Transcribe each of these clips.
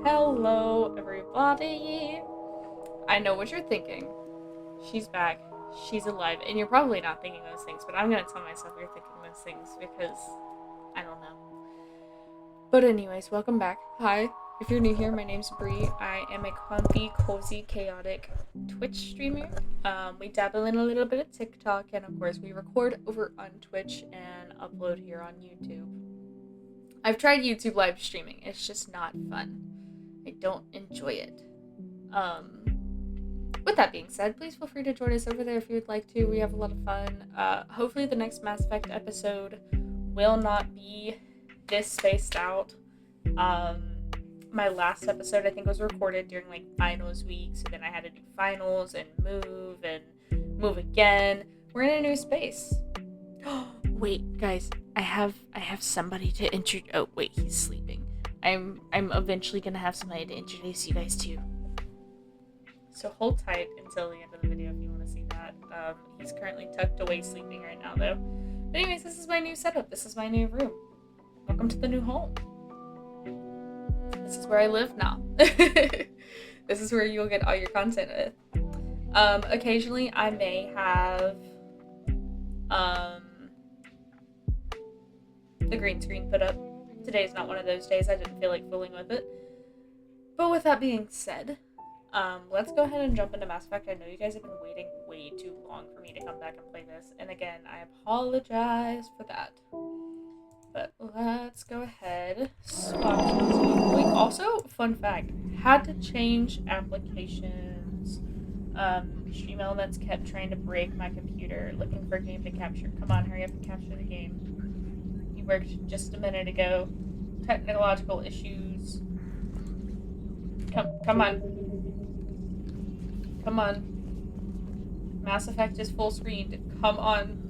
Hello, everybody. I know what you're thinking. She's back. She's alive. And you're probably not thinking those things, but I'm going to tell myself you're thinking those things because I don't know. But anyways, welcome back. Hi. If you're new here, my name's Bree. I am a comfy, cozy, chaotic Twitch streamer. We dabble in a little bit of TikTok, and of course, we record over on Twitch and upload here on YouTube. I've tried YouTube live streaming. It's just not fun. I don't enjoy it. With that being said, please feel free to join us over there if you would like to. We have a lot of fun. Hopefully the next Mass Effect episode will not be this spaced out. My last episode, I think, was recorded during, like, finals week, so then I had to do finals and move again. We're in a new space. Wait, guys, I have somebody to introduce. Oh, wait, he's sleeping. I'm eventually gonna have somebody to introduce you guys to. So hold tight until the end of the video if you want to see that. He's currently tucked away sleeping right now, though. But anyways, this is my new setup. This is my new room. Welcome to the new home. This is where I live now. This is where you'll get all your content with. Occasionally I may have the green screen put up. Today's not one of those days. I didn't feel like fooling with it. But with that being said, let's go ahead and jump into Mass Effect. I know you guys have been waiting way too long for me to come back and play this. And again, I apologize for that. But let's go ahead. Swap. Wait, also, fun fact. Had to change applications. Stream Elements kept trying to break my computer, looking for a game to capture. Come on, hurry up and capture the game. You worked just a minute ago. Technological issues. Come on. Come on. Mass Effect is full screened. Come on.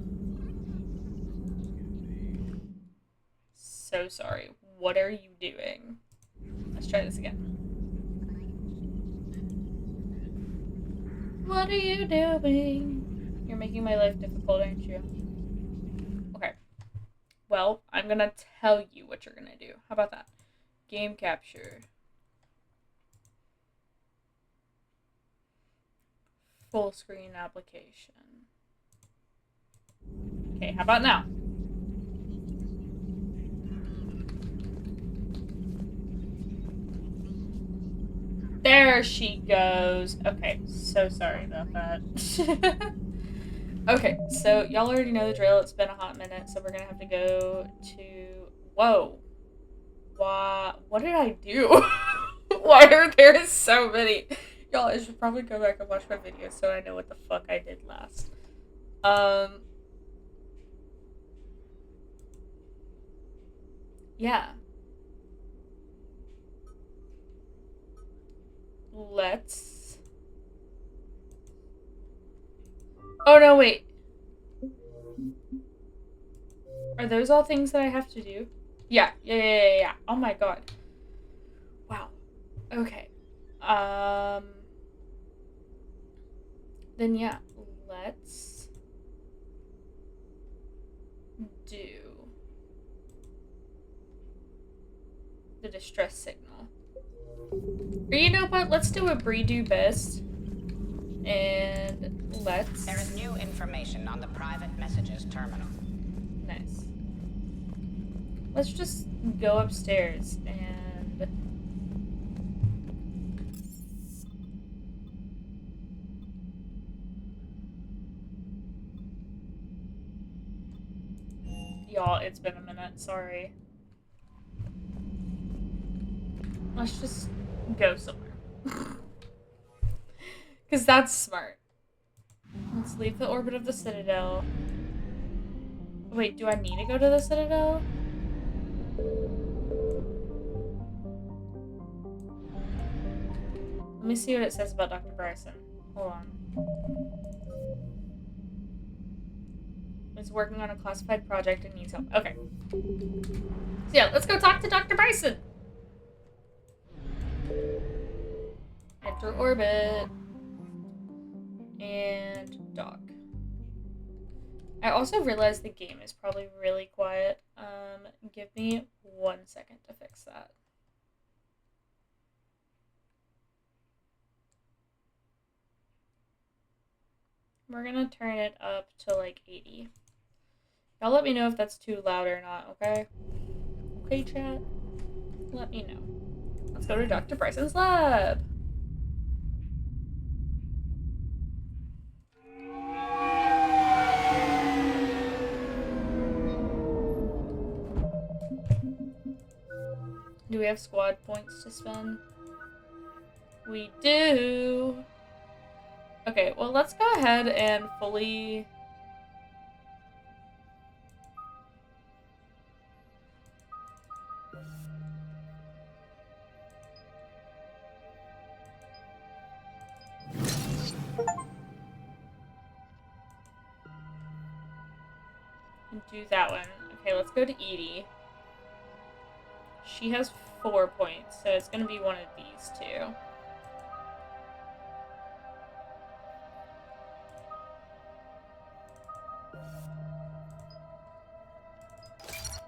So sorry. What are you doing? Let's try this again. What are you doing? You're making my life difficult, aren't you? Okay. Well, I'm gonna tell you what you're gonna do. How about that? Game capture. Full screen application. Okay, how about now? There she goes. Okay, so sorry about that. Okay, so y'all already know the drill. It's been a hot minute, so we're gonna have to go to... Whoa. What did I do? Why are there so many? Y'all, I should probably go back and watch my video so I know what the fuck I did last. Yeah. Let's... Oh, no, wait. Are those all things that I have to do? Yeah. Oh my god. Wow. Okay. Then yeah, let's do the distress signal. Or you know what? Let's do a Bree do best. And let's... There is new information on the private messages terminal. Nice. Let's just go upstairs and... Y'all, it's been a minute, sorry. Let's just go somewhere. Because that's smart. Let's leave the orbit of the Citadel. Wait, do I need to go to the Citadel? Let me see what it says about Dr. Bryson. Hold on. He's working on a classified project and needs help. Okay. So yeah, let's go talk to Dr. Bryson. Enter orbit. And dock. I also realized the game is probably really quiet. Give me 1 second to fix that. We're gonna turn it up to like 80. Y'all let me know if that's too loud or not, okay? Okay, chat? Let me know. Let's go to Dr. Bryson's lab. Do we have squad points to spend? We do! Okay, well, let's go ahead and fully... do that one. Okay, let's go to Edie. She has 4 points, so it's gonna be one of these two.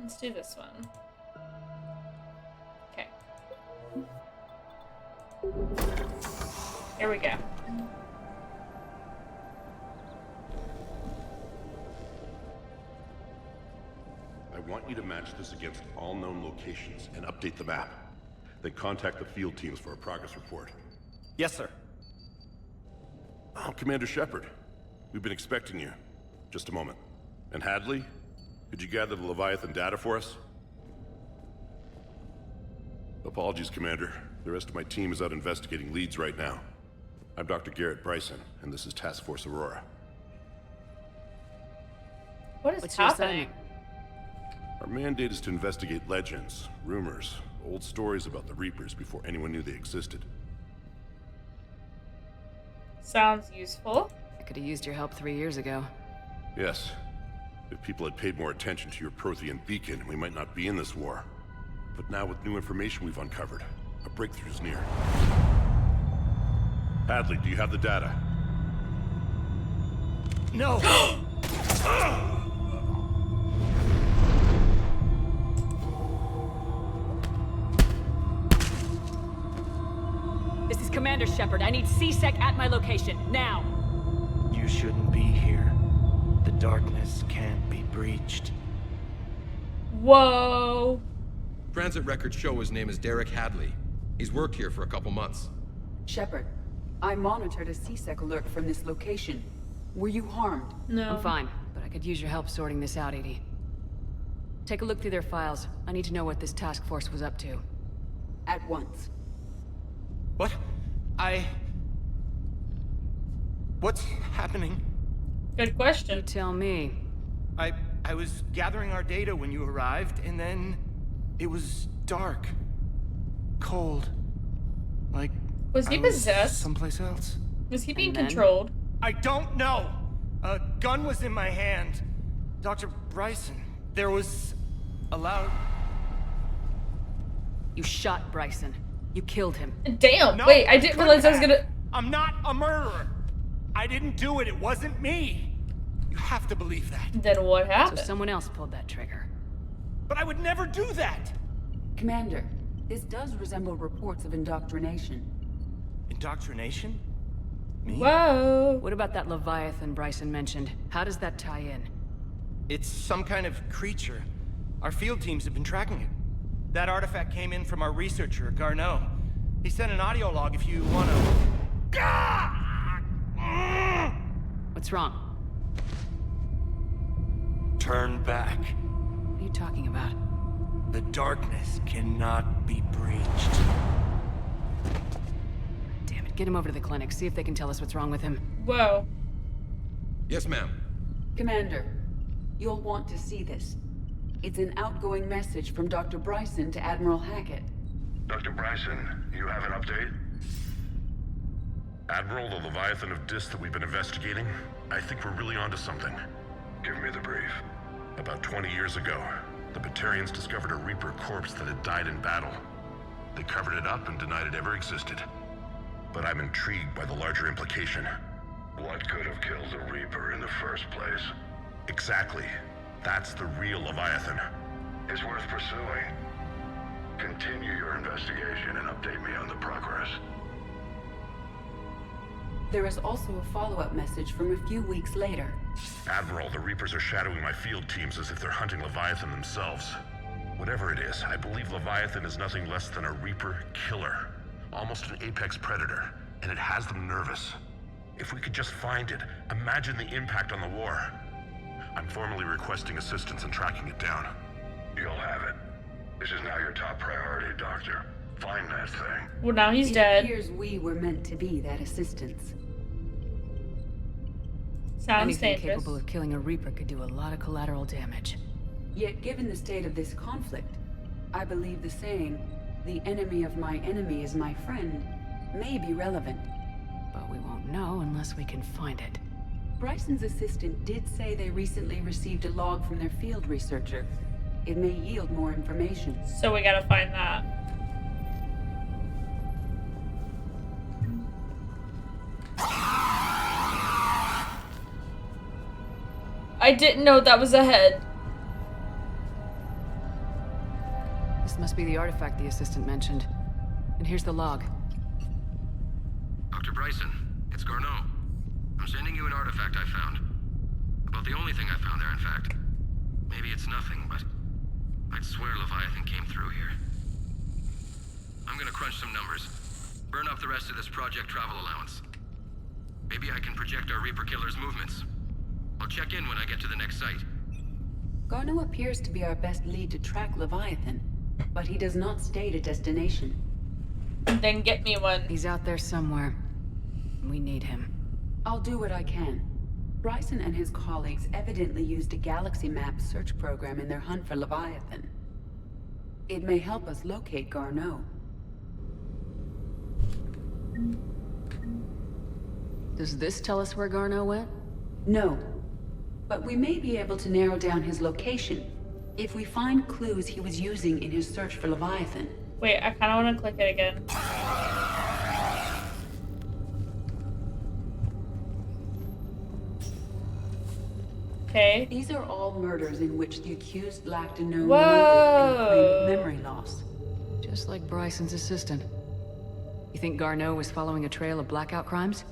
Let's do this one. Okay. Here we go. I want you to match this against all known locations and update the map. Then contact the field teams for a progress report. Yes, sir. Oh, Commander Shepard. We've been expecting you. Just a moment. And Hadley? Could you gather the Leviathan data for us? Apologies, Commander. The rest of my team is out investigating leads right now. I'm Dr. Garrett Bryson, and this is Task Force Aurora. What's happening? Our mandate is to investigate legends, rumors, old stories about the Reapers before anyone knew they existed. Sounds useful. I could have used your help 3 years ago. Yes. If people had paid more attention to your Prothean beacon, we might not be in this war. But now with new information we've uncovered, a breakthrough's near. Hadley, do you have the data? No! This is Commander Shepard. I need C-Sec at my location, now! You shouldn't be here. The darkness can't be breached. Whoa! Transit records show his name is Derek Hadley. He's worked here for a couple months. Shepard, I monitored a C-Sec alert from this location. Were you harmed? No. I'm fine, but I could use your help sorting this out, Edie. Take a look through their files. I need to know what this task force was up to. At once. What? What's happening? Good You question. tell me. I was gathering our data when you arrived, and then it was dark. Cold. Like Was he I possessed? someplace else. Was he being And then? controlled? I don't know. A gun was in my hand. Dr. Bryson, there was a loud... You shot Bryson. You killed him. Damn! No, Wait, I didn't couldn't realize I was have. gonna... I'm not a murderer. I didn't do it. It wasn't me. You have to believe that. Then what So happened? someone else pulled that trigger. But I would never do that. Commander, this does resemble reports of indoctrination. Indoctrination? Me? Whoa! What about that Leviathan Bryson mentioned? How does that tie in? It's some kind of creature. Our field teams have been tracking it. That artifact came in from our researcher, Garneau. He sent an audio log if you want to... What's wrong? Turn back. What are you talking about? The darkness cannot be breached. Damn it, get him over to the clinic. See if they can tell us what's wrong with him. Whoa. Yes, ma'am. Commander, you'll want to see this. It's an outgoing message from Dr. Bryson to Admiral Hackett. Dr. Bryson, you have an update? Admiral, the Leviathan of Dis that we've been investigating, I think we're really onto something. Give me the brief. About 20 years ago, the Batarians discovered a Reaper corpse that had died in battle. They covered it up and denied it ever existed. But I'm intrigued by the larger implication. What could have killed the Reaper in the first place? Exactly. That's the real Leviathan. It's worth pursuing. Continue your investigation and update me on the progress. There is also a follow-up message from a few weeks later. Admiral, the Reapers are shadowing my field teams as if they're hunting Leviathan themselves. Whatever it is, I believe Leviathan is nothing less than a Reaper killer. Almost an apex predator, and it has them nervous. If we could just find it, imagine the impact on the war. I'm formally requesting assistance in tracking it down. You'll have it. This is now your top priority, Doctor. Find that thing. Well, now he's It dead. appears we were meant to be that assistance. Sounds Anything dangerous. capable of killing a Reaper could do a lot of collateral damage. Yet given the state of this conflict, I believe the saying, "The enemy of my enemy is my friend," may be relevant. But we won't know unless we can find it. Bryson's assistant did say they recently received a log from their field researcher. It may yield more information. So we gotta find that. I didn't know that was a head. This must be the artifact the assistant mentioned. And here's the log. Dr. Bryson, it's Garneau. I'm sending you an artifact I found. About the only thing I found there, in fact. Maybe it's nothing, but I'd swear Leviathan came through here. I'm gonna crunch some numbers. Burn up the rest of this project travel allowance. Maybe I can project our Reaper killer's movements. I'll check in when I get to the next site. Garneau appears to be our best lead to track Leviathan, but he does not state a destination. Then get me one. He's out there somewhere. We need him. I'll do what I can. Bryson and his colleagues evidently used a galaxy map search program in their hunt for Leviathan. It may help us locate Garneau. Does this tell us where Garneau went? No, but we may be able to narrow down his location if we find clues he was using in his search for Leviathan. Wait, I kind of want to click it again. Okay. These are all murders in which the accused lacked a known Whoa. motive and claimed memory loss. Just like Bryson's assistant. You think Garneau was following a trail of blackout crimes?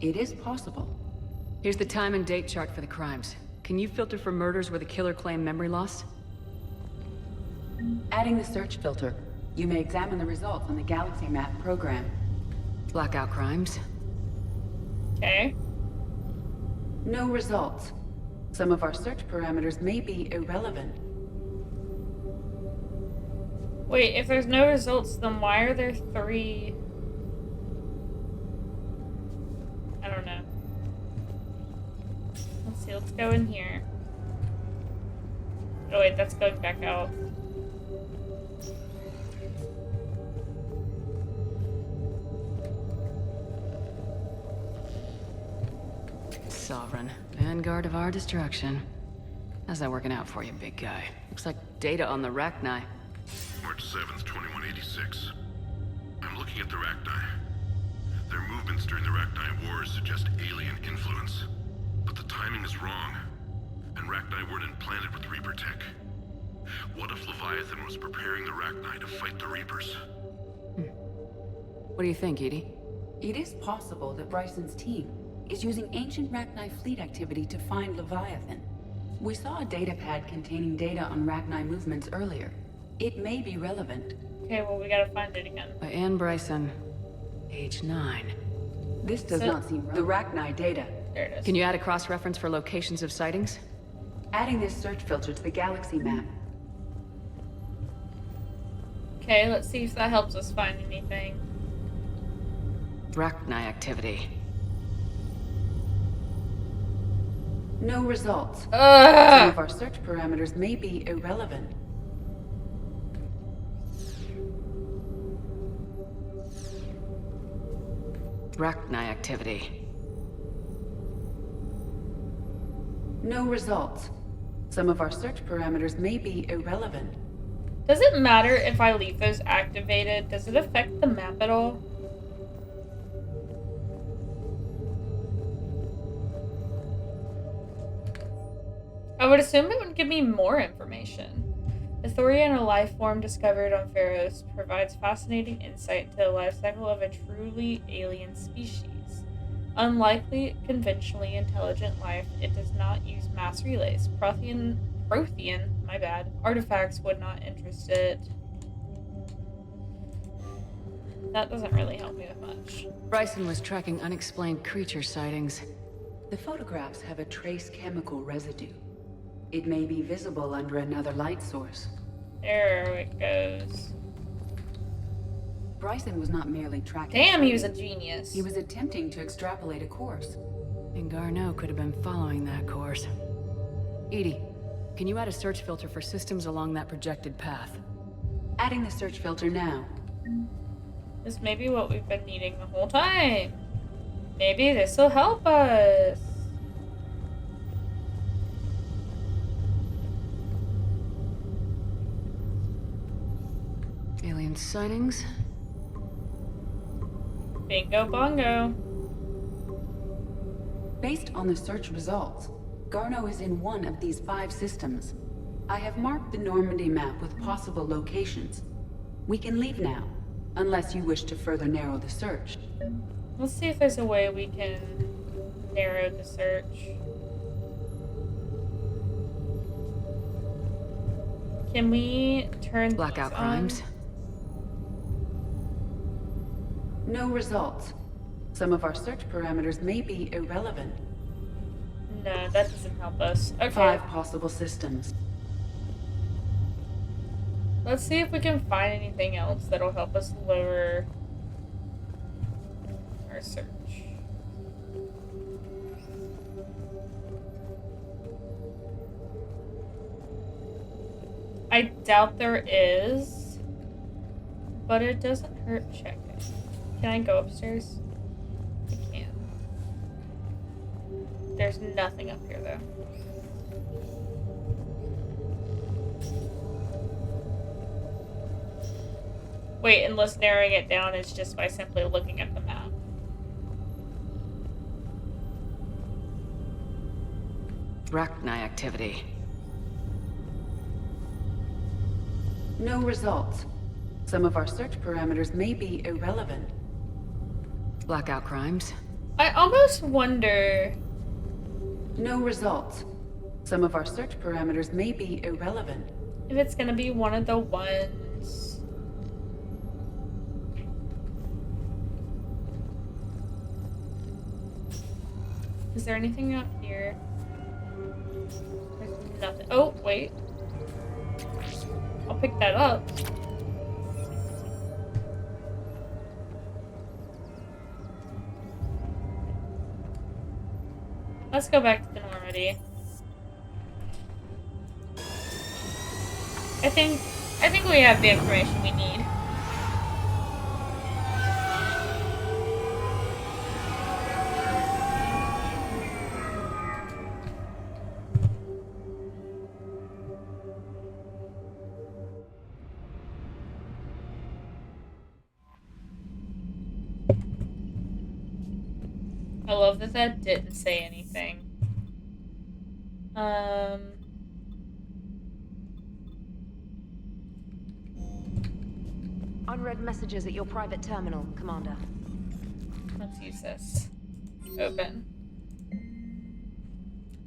It is possible. Here's the time and date chart for the crimes. Can you filter for murders where the killer claimed memory loss? Adding the search filter, you may examine the results on the galaxy map program. Blackout crimes. Okay. No results. Some of our search parameters may be irrelevant. Wait, if there's no results, then why are there 3? I don't know. Let's see, let's go in here. Oh wait, that's going back out. Sovereign. Vanguard of our destruction. How's that working out for you, big guy? Looks like data on the Rachni. March 7th, 2186. I'm looking at the Rachni. Their movements during the Rachni Wars suggest alien influence. But the timing is wrong. And Rachni weren't implanted with Reaper tech. What if Leviathan was preparing the Rachni to fight the Reapers? What do you think, Edie? It is possible that Bryson's team is using ancient Rachni fleet activity to find Leviathan. We saw a data pad containing data on Rachni movements earlier. It may be relevant. Okay, well we gotta find it again. By Anne Bryson. Age 9. This does So- not seem relevant. The Rachni data. There it is. Can you add a cross-reference for locations of sightings? Adding this search filter to the galaxy map. Okay, let's see if that helps us find anything. Rachni activity. No results. Some Ugh! of our search parameters may be irrelevant. Rachni activity. No results. Some of our search parameters may be irrelevant. Does it matter if I leave those activated? Does it affect the map at all? I would assume it would give me more information. The Thorian, a life form discovered on Pharos, provides fascinating insight into the life cycle of a truly alien species. Unlikely conventionally intelligent life, it does not use mass relays. Prothean, my bad, artifacts would not interest it. That doesn't really help me with much. Bryson was tracking unexplained creature sightings. The photographs have a trace chemical residue. It may be visible under another light source. There it goes. Bryson was not merely tracking. Damn, he was a genius. He was attempting to extrapolate a course. And Garneau could have been following that course. Edie, can you add a search filter for systems along that projected path? Adding the search filter now. This may be what we've been needing the whole time. Maybe this will help us. Alien sightings? Bingo bongo. Based on the search results, Garneau is in one of these 5 systems. I have marked the Normandy map with possible locations. We can leave now, unless you wish to further narrow the search. Let's see if there's a way we can narrow the search. Can we turn Blackout these crimes? on? No results. Some of our search parameters may be irrelevant. No, that doesn't help us. Okay. 5 possible systems. Let's see if we can find anything else that'll help us lower our search. I doubt there is, but it doesn't hurt checking. Can I go upstairs? I can. There's nothing up here though. Wait, unless narrowing it down is just by simply looking at the map. Rachni activity. No results. Some of our search parameters may be irrelevant. Blackout crimes. I almost wonder... No results. Some of our search parameters may be irrelevant. if it's gonna be one of the ones. Is there anything up here? There's nothing. Oh, wait. I'll pick that up. Let's go back to the Normandy. I think we have the information we need. I love that that didn't say anything. Unread messages at your private terminal, Commander. Let's use this. Open.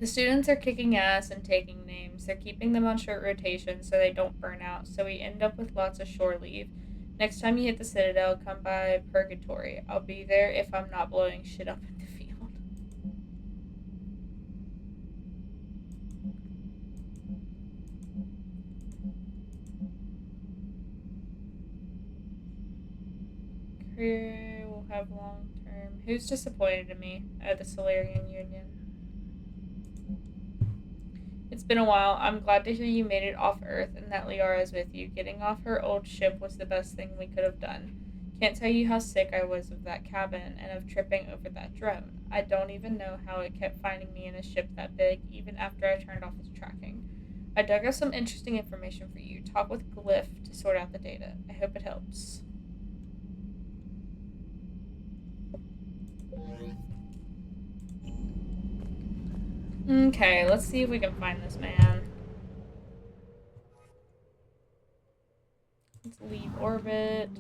The students are kicking ass and taking names. They're keeping them on short rotation so they don't burn out, so we end up with lots of shore leave. Next time you hit the Citadel, come by Purgatory. I'll be there if I'm not blowing shit up in the field. Career will have long term. Who's disappointed in me? The Solarian Union. It's been a while. I'm glad to hear you made it off Earth and that Liara is with you. Getting off her old ship was the best thing we could have done. Can't tell you how sick I was of that cabin and of tripping over that drone. I don't even know how it kept finding me in a ship that big, even after I turned off its tracking. I dug up some interesting information for you. Talk with Glyph to sort out the data. I hope it helps. Okay, let's see if we can find this man. Let's leave orbit.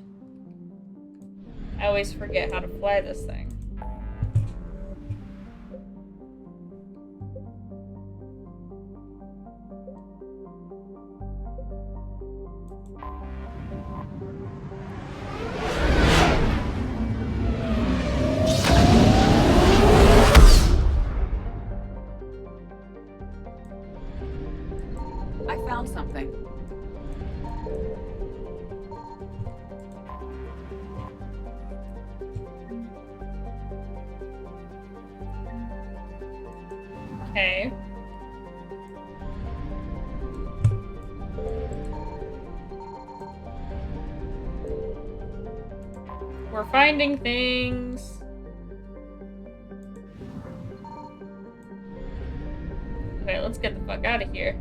I always forget how to fly this thing. Okay. We're finding things. Okay, let's get the fuck out of here.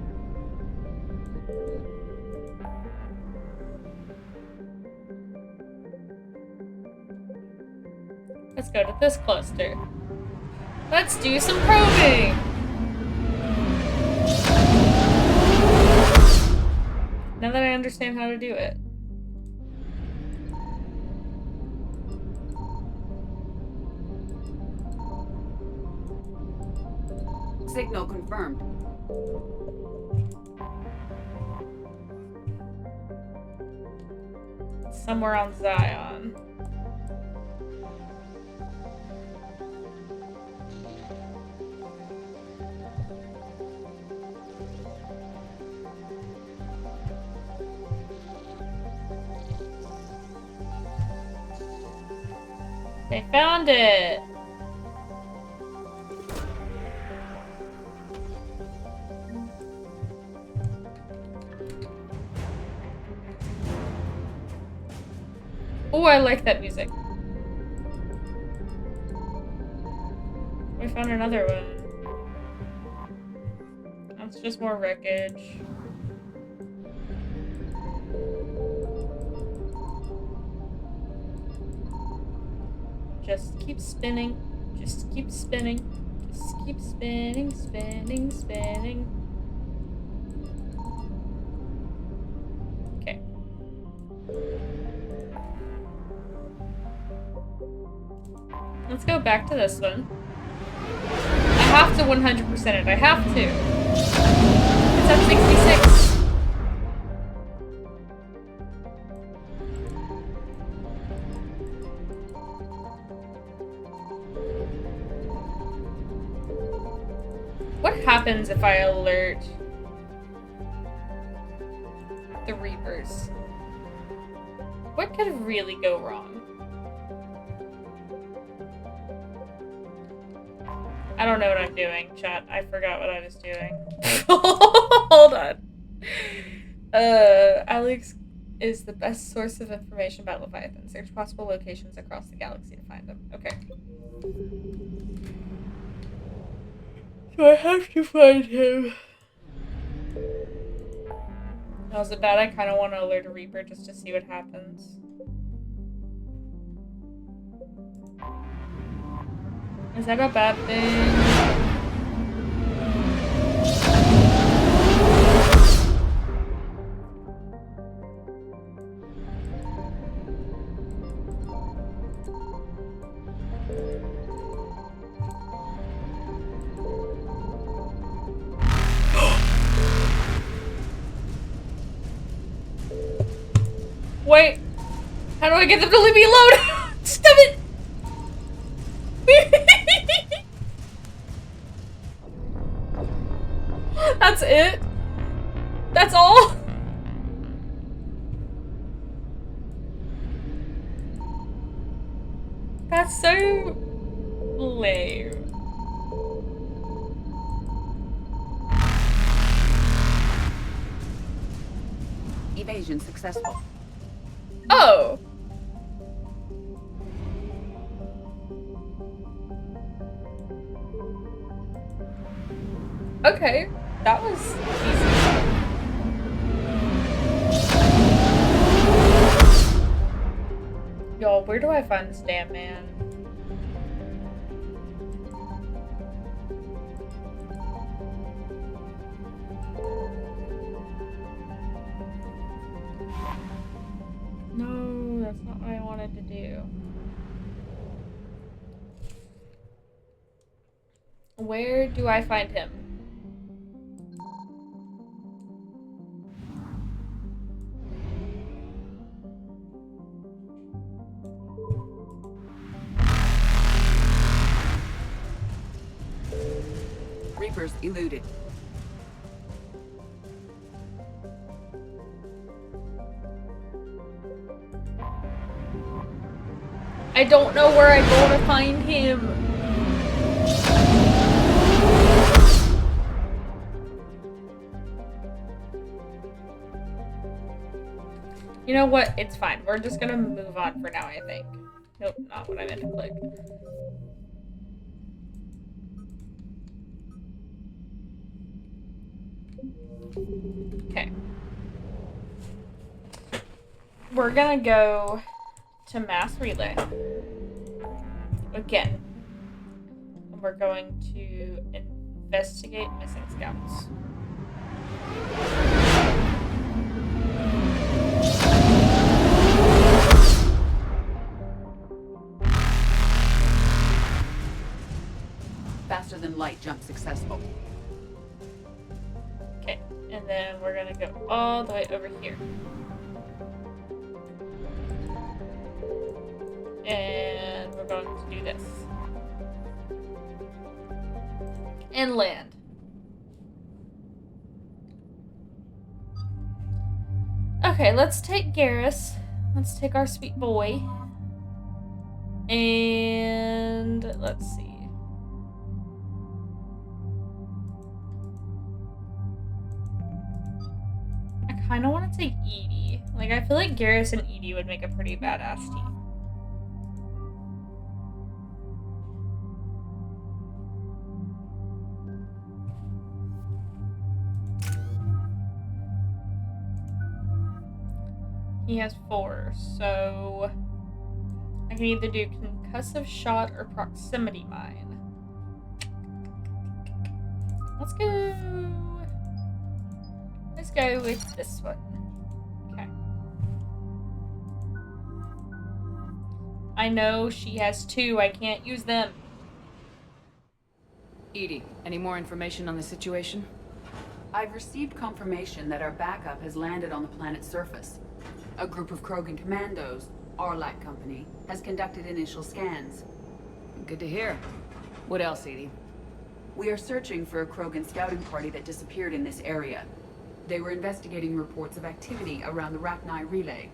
Let's go to this cluster. Let's do some probing! Now that I understand how to do it. Signal confirmed. Somewhere on Zion. They found it! Oh, I like that music. We found another one. That's just more wreckage. Just keep spinning. Just keep spinning. Just keep spinning, spinning, spinning. Okay. Let's go back to this one. I have to 100% it. I have to. It's at 66. What happens if I alert the Reapers? What could really go wrong? I don't know what I'm doing, chat. I forgot what I was doing. Hold on. Alex is the best source of information about Leviathan. Search possible locations across the galaxy to find them. Okay. So I have to find him. Now, is it bad? I kind of want to alert a Reaper just to see what happens. Is that a bad thing? Wait, how do I get them to leave me alone? Stop it! That's it? That's all? That's so lame. Evasion successful. Oh. Okay, that was easy. Y'all, where do I find this damn man? No, that's not what I wanted to do. Where do I find him? Reapers eluded. I don't know where I go to find him. You know what? It's fine. We're just gonna move on for now, I think. Nope, not what I meant to click. Okay. We're gonna go to mass relay. Again. And we're going to investigate missing scouts. Faster than light jump successful. Okay, and then we're gonna go all the way over here. And we're going to do this. And land. Okay, let's take Garrus. Let's take our sweet boy. And let's see. I kind of want to take Edie. Like, I feel like Garrus and Edie would make a pretty badass team. He has 4, so I can either do concussive shot or proximity mine. Let's go. Let's go with this one. Okay. I know she has 2. I can't use them. EDI, any more information on the situation? I've received confirmation that our backup has landed on the planet's surface. A group of Krogan commandos, Arlac Company, has conducted initial scans. Good to hear. What else, EDI? We are searching for a Krogan scouting party that disappeared in this area. They were investigating reports of activity around the Rachni relay.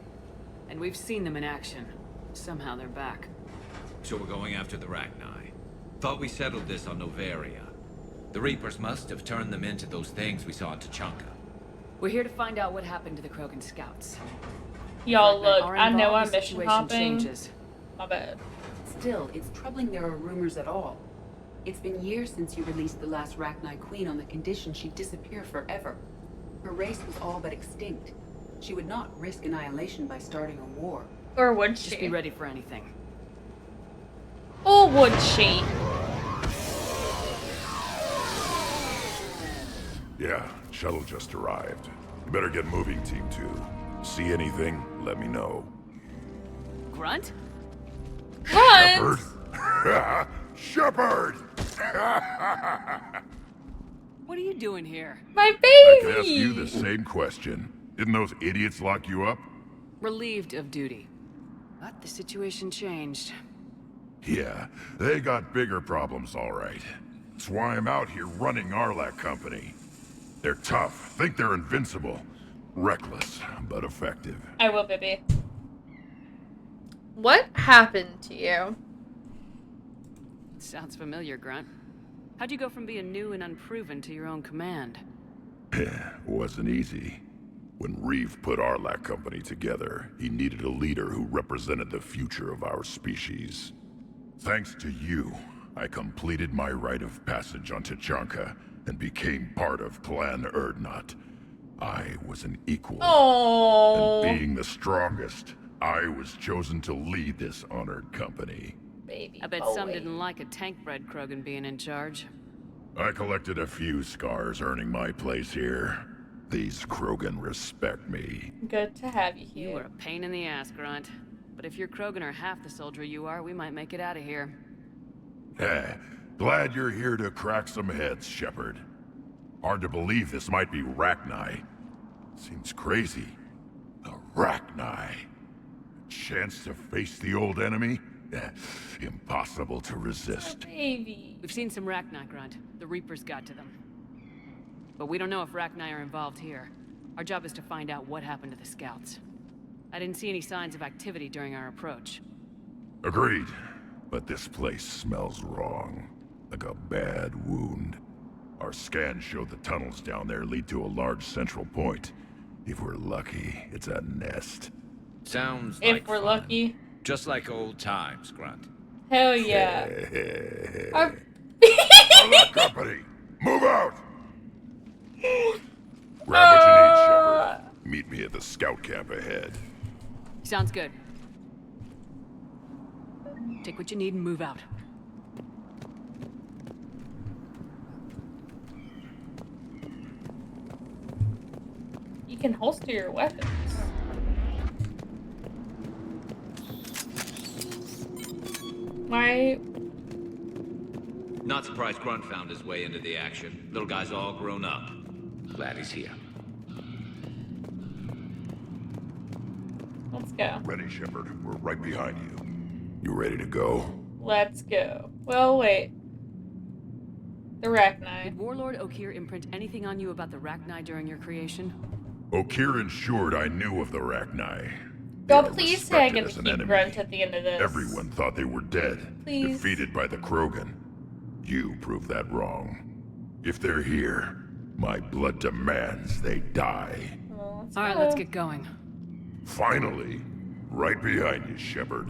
And we've seen them in action. Somehow they're back. So we're going after the Rachni. Thought we settled this on Novaria. The Reapers must have turned them into those things we saw in Tachanka. We're here to find out what happened to the Krogan scouts. Y'all look, Are I know involved, I'm the mission situation hopping. changes. My bad. Still, it's troubling there are rumors at all. It's been years since you released the last Rachni Queen on the condition she'd disappear forever. Her race was all but extinct. She would not risk annihilation by starting a war. Or would Just be she? ready for anything. Or would she? Yeah, shuttle just arrived. You better get moving, Team 2. See anything, let me know. Grunt? Grunt! Shepard! What are you doing here? My I can baby! ask you the same question. Didn't those idiots lock you up? Relieved of duty. But the situation changed. Yeah, they got bigger problems, all right. That's why I'm out here running Arlac Company. They're tough, think they're invincible. Reckless, but effective. I will, baby. What happened to you? Sounds familiar, Grunt. How'd you go from being new and unproven to your own command? Wasn't easy. When Reeve put Arlac Company together, he needed a leader who represented the future of our species. Thanks to you, I completed my rite of passage on Tachanka and became part of Clan Erdnot. I was an equal. Oh, And being the strongest, I was chosen to lead this honored company. baby. I bet boy. some didn't like a tank-bred Krogan being in charge. I collected a few scars earning my place here. These Krogan respect me. Good to have you You here. were a pain in the ass, Grunt. But if your Krogan are half the soldier you are, we might make it out of here. Glad you're here to crack some heads, Shepard. Hard to believe this might be Rachni. Seems crazy. The Rachni. Chance to face the old enemy? Impossible to resist. Baby. We've seen some Rachni, Grunt. The Reapers got to them. But we don't know if Rachni are involved here. Our job is to find out what happened to the scouts. I didn't see any signs of activity during our approach. Agreed. But this place smells wrong. Like a bad wound. Our scans show the tunnels down there lead to a large central point. If we're lucky, it's a nest. Sounds If like we're fun. lucky. Just like old times, Grunt. Hell yeah. Arlac Company, move out! Grab what you need, Shepard. Meet me at the scout camp ahead. Sounds good. Take what you need and move out. You can holster your weapons. Why? Not surprised Grunt found his way into the action. Little guy's all grown up. Glad he's here. Let's go. Ready, Shepard. We're right behind you. You ready to go? Let's go. Well, wait. The Rachni. Did Warlord Okeer imprint anything on you about the Rachni during your creation? Okeer ensured I knew of the Rachni. God, They are please say I respected get as to an keep enemy. Grunt at the end of this. Everyone thought they were dead, Please. defeated by the Krogan. You proved that wrong. If they're here, my blood demands they die. Well, All right, let's get going. Finally, right behind you, Shepard.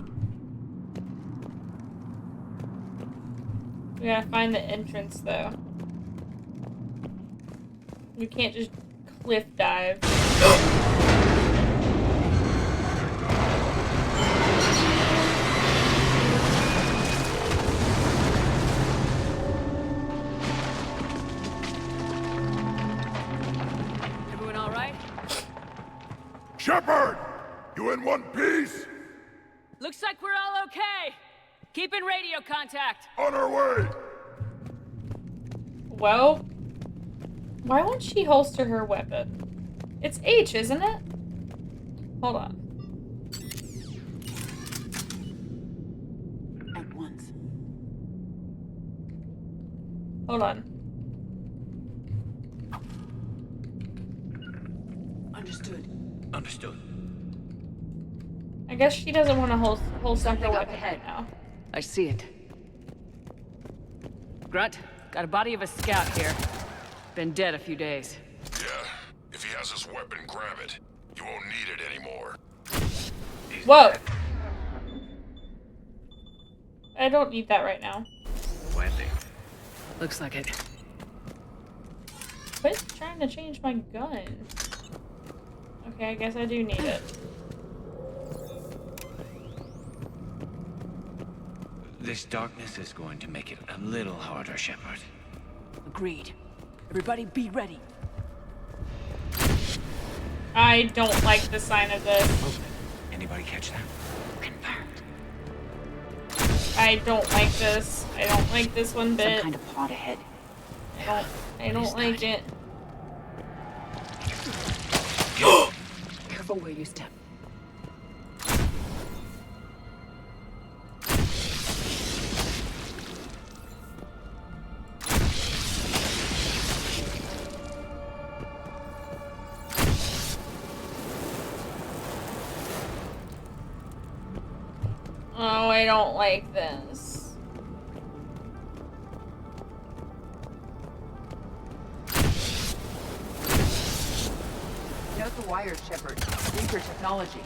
We gotta find the entrance, though. We can't just cliff dive. Everyone all right? Shepard! You in one piece? Looks like we're all okay. Keep in radio contact. On our way! Well, why won't she holster her weapon? It's H, isn't it? Hold on. At once. Hold on. Understood. Understood. I guess she doesn't want to holster her Something up weapon ahead. right now. I see it. Grunt, got a body of a scout here. Been dead a few days. Yeah, if he has his weapon, grab it. You won't need it anymore. Whoa! I don't need that right now. Wendy. Looks like it. Quit trying to change my gun. Okay, I guess I do need it. This darkness is going to make it a little harder, Shepard. Agreed. Everybody be ready. I don't like the sign of this. Anybody catch that? Confirmed. I don't like this. I don't like this one Some bit. kind of pod ahead. I don't like it. Careful where you step. Oh, I don't like this. Note the wires, Shepard. Reaper technology.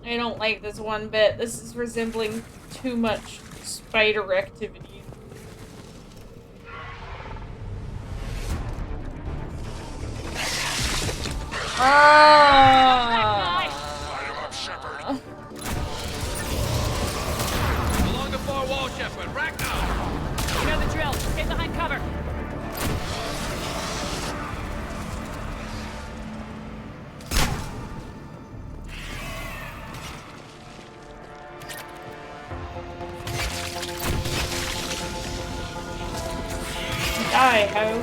I don't like this one bit. This is resembling too much spider activity. Light him up, Shepard. Along the far wall, Shepard. Ragnar! You know the drill. Stay behind cover. Die, ho.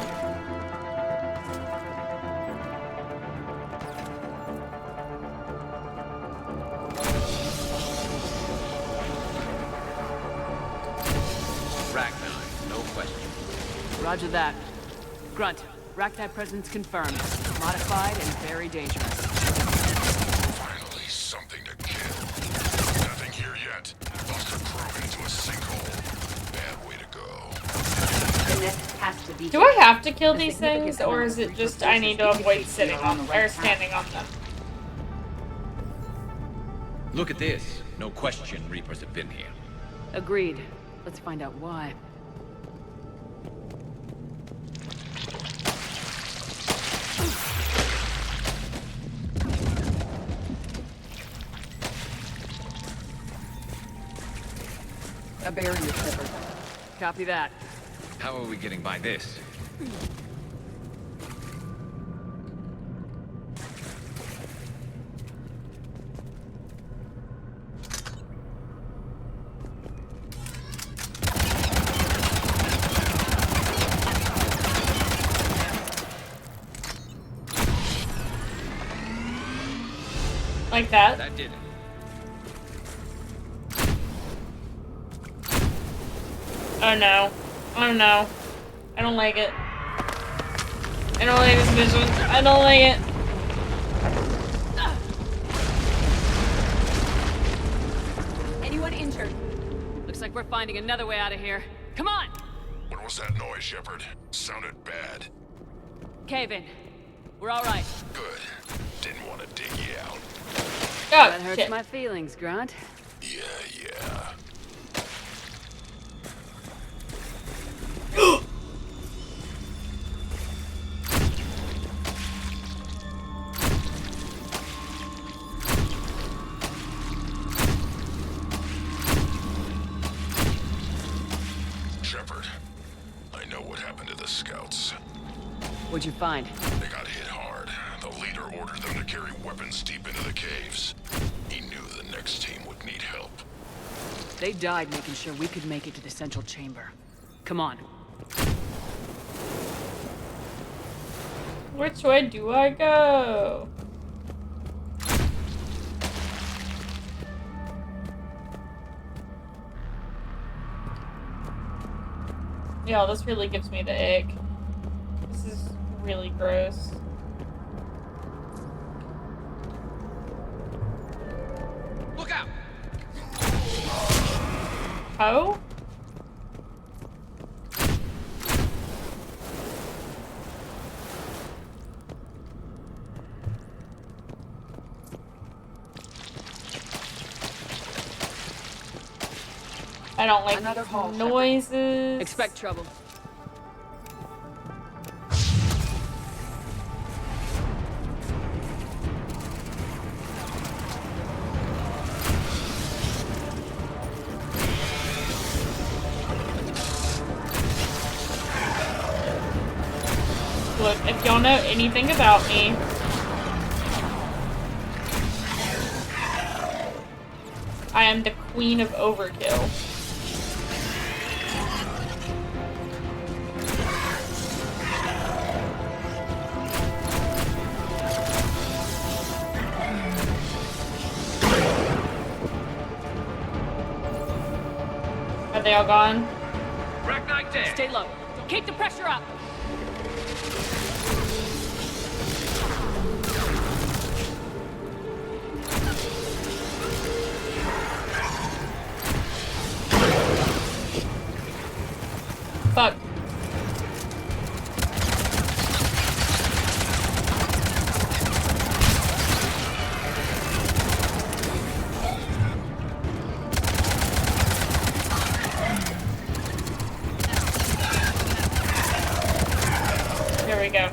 Roger that. Grunt, Rachni presence confirmed. Modified and very dangerous. Finally, something to kill. Nothing here yet. Lost a crow into a sinkhole. Bad way to go. The nest has to be. Do I have to kill these things, or is it just I need to avoid sitting on or standing on them? Look at this. No question Reapers have been here. Agreed. Let's find out why. A barrier, Shepard. Copy that. How are we getting by this? Like that? That did it. Oh no. Oh no. I don't like it. I don't like this vision. I don't like it. Anyone injured? Looks like we're finding another way out of here. Come on! What was that noise, Shepard? Sounded bad. Cave in. We're all right. Good. Didn't want to dig you out. Oh, That hurts shit. my feelings, Grunt. Yeah. Shepard, I know what happened to the scouts. What'd you find? They got hit hard. The leader ordered them to carry weapons deep into the caves. He knew the next team would need help. They died making sure we could make it to the central chamber. Come on. Which way do I go? Yeah, this really gives me the ick. This is really gross. Look out! Oh? I don't like Another hall, noises. Expect trouble. Look, if y'all know anything about me, I am the queen of overkill. Are they all gone? Rachni dead! Stay low. Keep the pressure up. Fuck. There we go.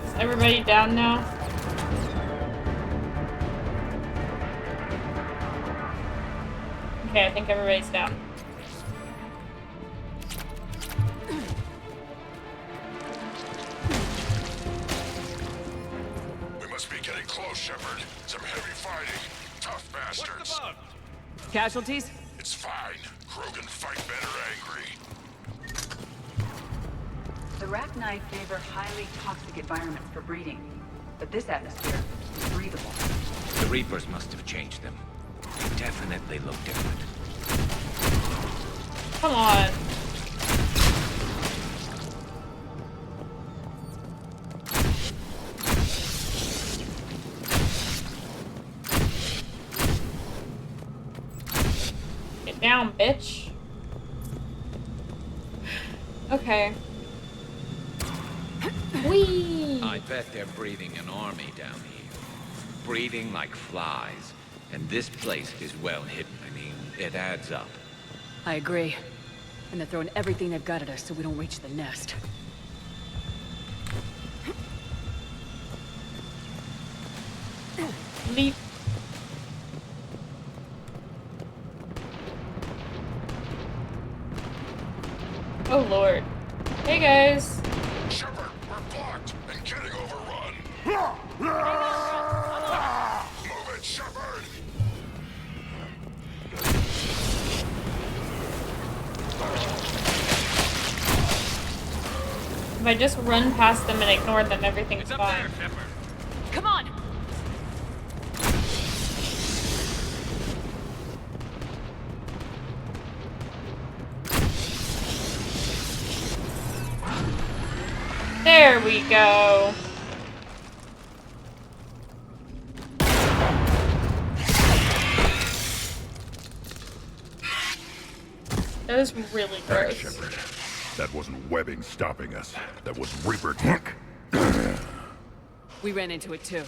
Is everybody down now? Okay, I think everybody's down. We must be getting close, Shepard. Some heavy fighting. Tough bastards. Casualties? It's fine. Krogan fight better angry. The Rachni favor highly toxic environments for breeding, but this atmosphere is breathable. The Reapers must have changed them. They definitely look different. Come on. Get down, bitch. Okay. Whee! I bet they're breeding an army down here. Breeding like flies. And this place is well hidden. I mean, it adds up. I agree. And they're throwing everything they've got at us so we don't reach the nest. Leap. Oh lord. Hey guys. Shepard, we're blocked and getting overrun. Move it, Shepard! If I just run past them and ignore them, everything's fine. Come on! There we go. That was really gross. Shepard. That wasn't webbing stopping us. That was Reaper tech. We ran into it too.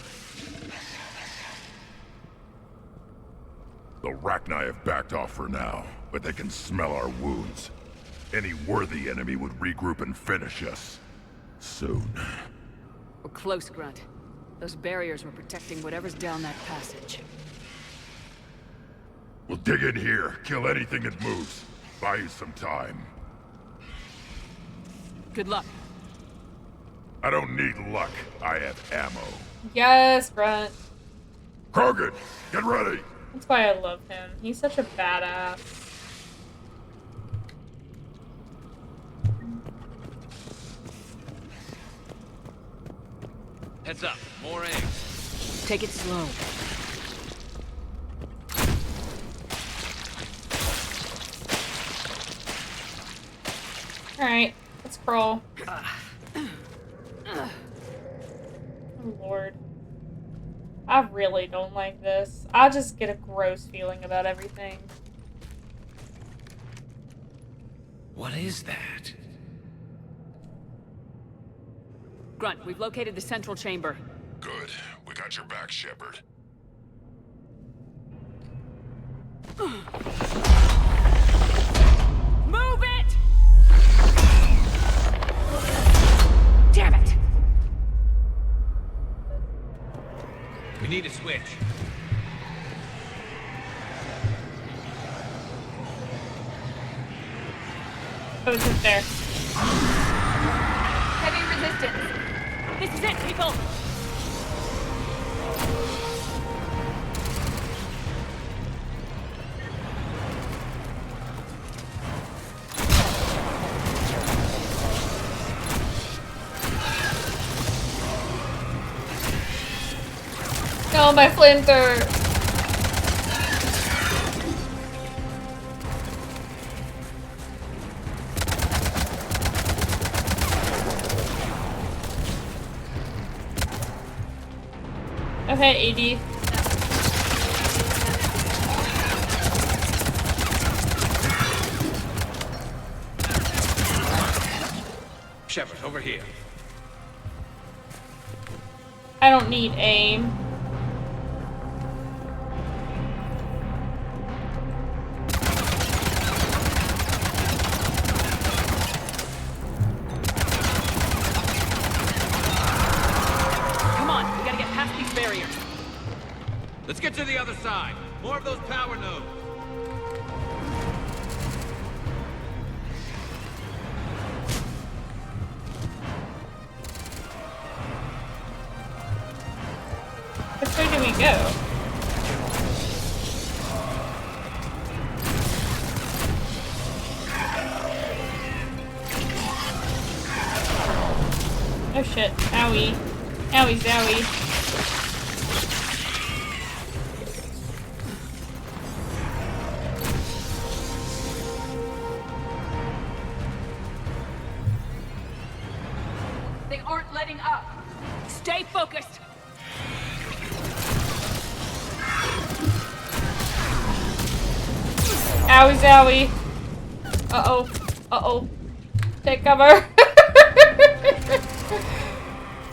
The Rachni have backed off for now, but they can smell our wounds. Any worthy enemy would regroup and finish us. Soon. We're close, Grunt. Those barriers were protecting whatever's down that passage. We'll dig in here, kill anything that moves. Buy you some time. Good luck. I don't need luck. I have ammo. Yes, Grunt. Krogan, get ready! That's why I love him. He's such a badass. Heads up, more eggs. Take it slow. Alright, let's crawl. Oh lord. I really don't like this. I just get a gross feeling about everything. What is that? Grunt, we've located the central chamber. Good. We got your back, Shepard. Move it! Damn it! We need a switch. Oh, it's up there. Heavy resistance. This is it, people! No, my flamethrower. Okay, AD. Shepard, over here. I don't need aim. Let's get to the other side. More of those power nodes. Which way do we go? Oh shit. Owie. Owie zowie. focused. Owie zowie. Uh-oh. Uh-oh. Take cover.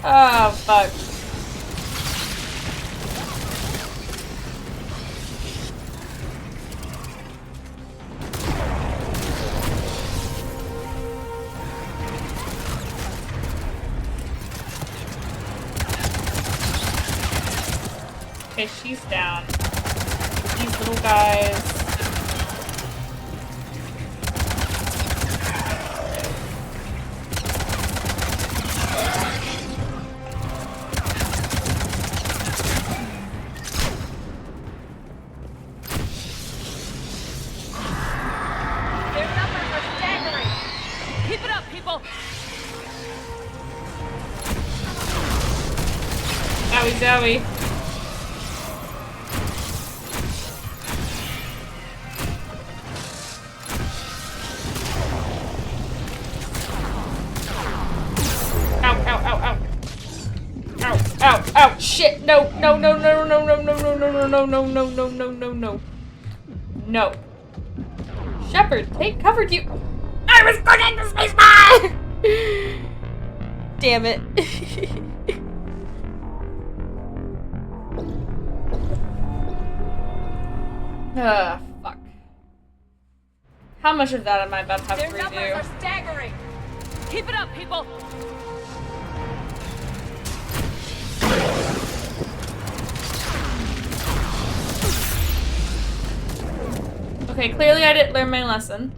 Oh, fuck. Okay, she's down. These little guys. Their numbers are staggering. Keep it up, people. Owie zowie. Ow, ow, ow, ow. Ow, ow, ow, shit, no, no, no, no, no, no, no, no, no, no, no, no, no, no, no, no, no. No. Shepard, take cover, you. I was clicking the spacebar! Damn it. Fuck. How much of that am I about to have to Their numbers redo? are staggering. Keep it up, people. Okay, clearly I didn't learn my lesson.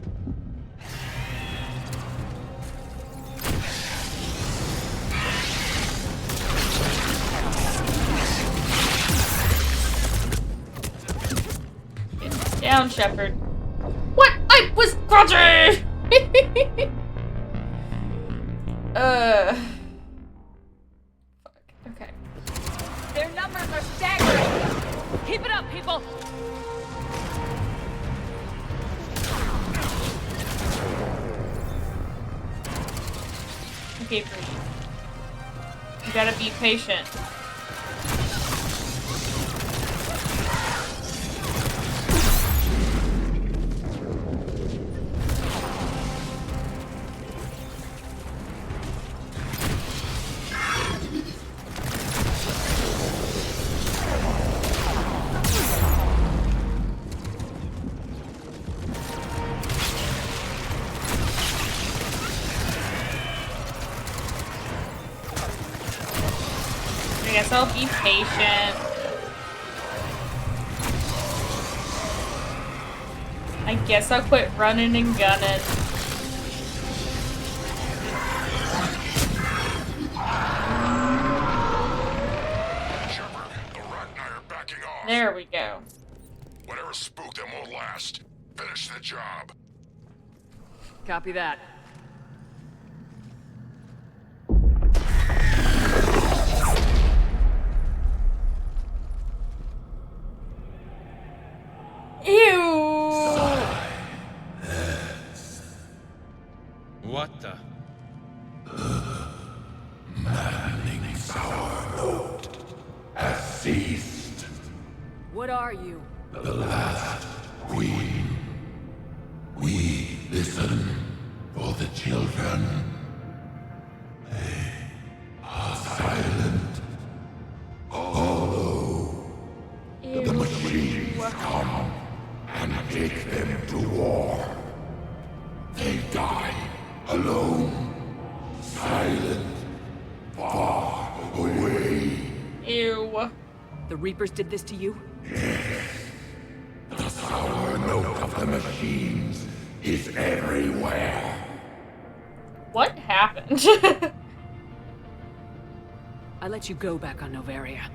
Get down, Shepard. What? I was crouching! Fuck. Okay. Their numbers are staggering. Keep it up, people. Okay, breathe. You gotta be patient. I guess I'll be patient. I guess I'll quit running and gunning. Shepard, the Rachni are backing off. There we go. Whatever spooked them won't last. Finish the job. Copy that. Ew! What the? Maddening sour note has ceased. What are you? The last queen. We listen for the children. They are silent. Although the machines come and take them to war, they die alone, silent, far away. Ew. The Reapers did this to you? The sour note of the machines is everywhere. What happened? I let you go back on Noveria.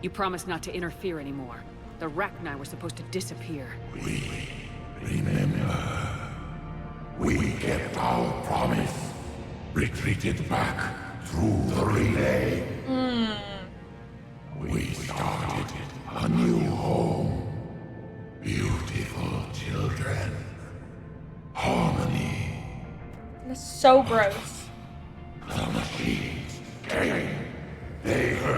You promised not to interfere anymore. The Rachni were supposed to disappear. We remember. We kept our promise. Retreated back through the relay. We started a new home. Beautiful children. Harmony. That's so gross. The machines came. They heard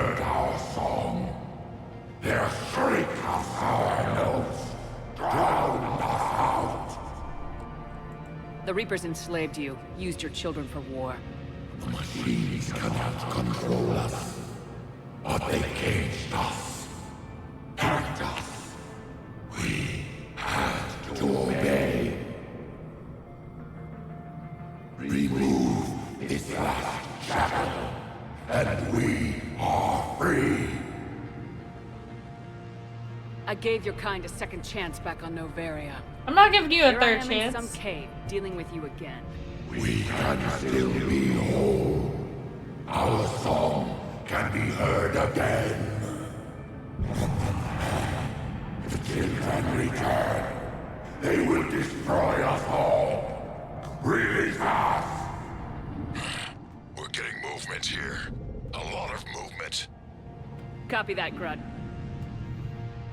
The Reapers enslaved you, used your children for war. The machines cannot control us, but they caged us, hacked us. We had to obey. Remove this last shackle, and we are free. I gave your kind a second chance back on Noveria. I'm not giving you a Here third I am chance. in some cave, dealing with you again. We can still be whole. Our song can be heard again. The children return. They will destroy us all. Release us! We're getting movement here. A lot of movement. Copy that, Grunt.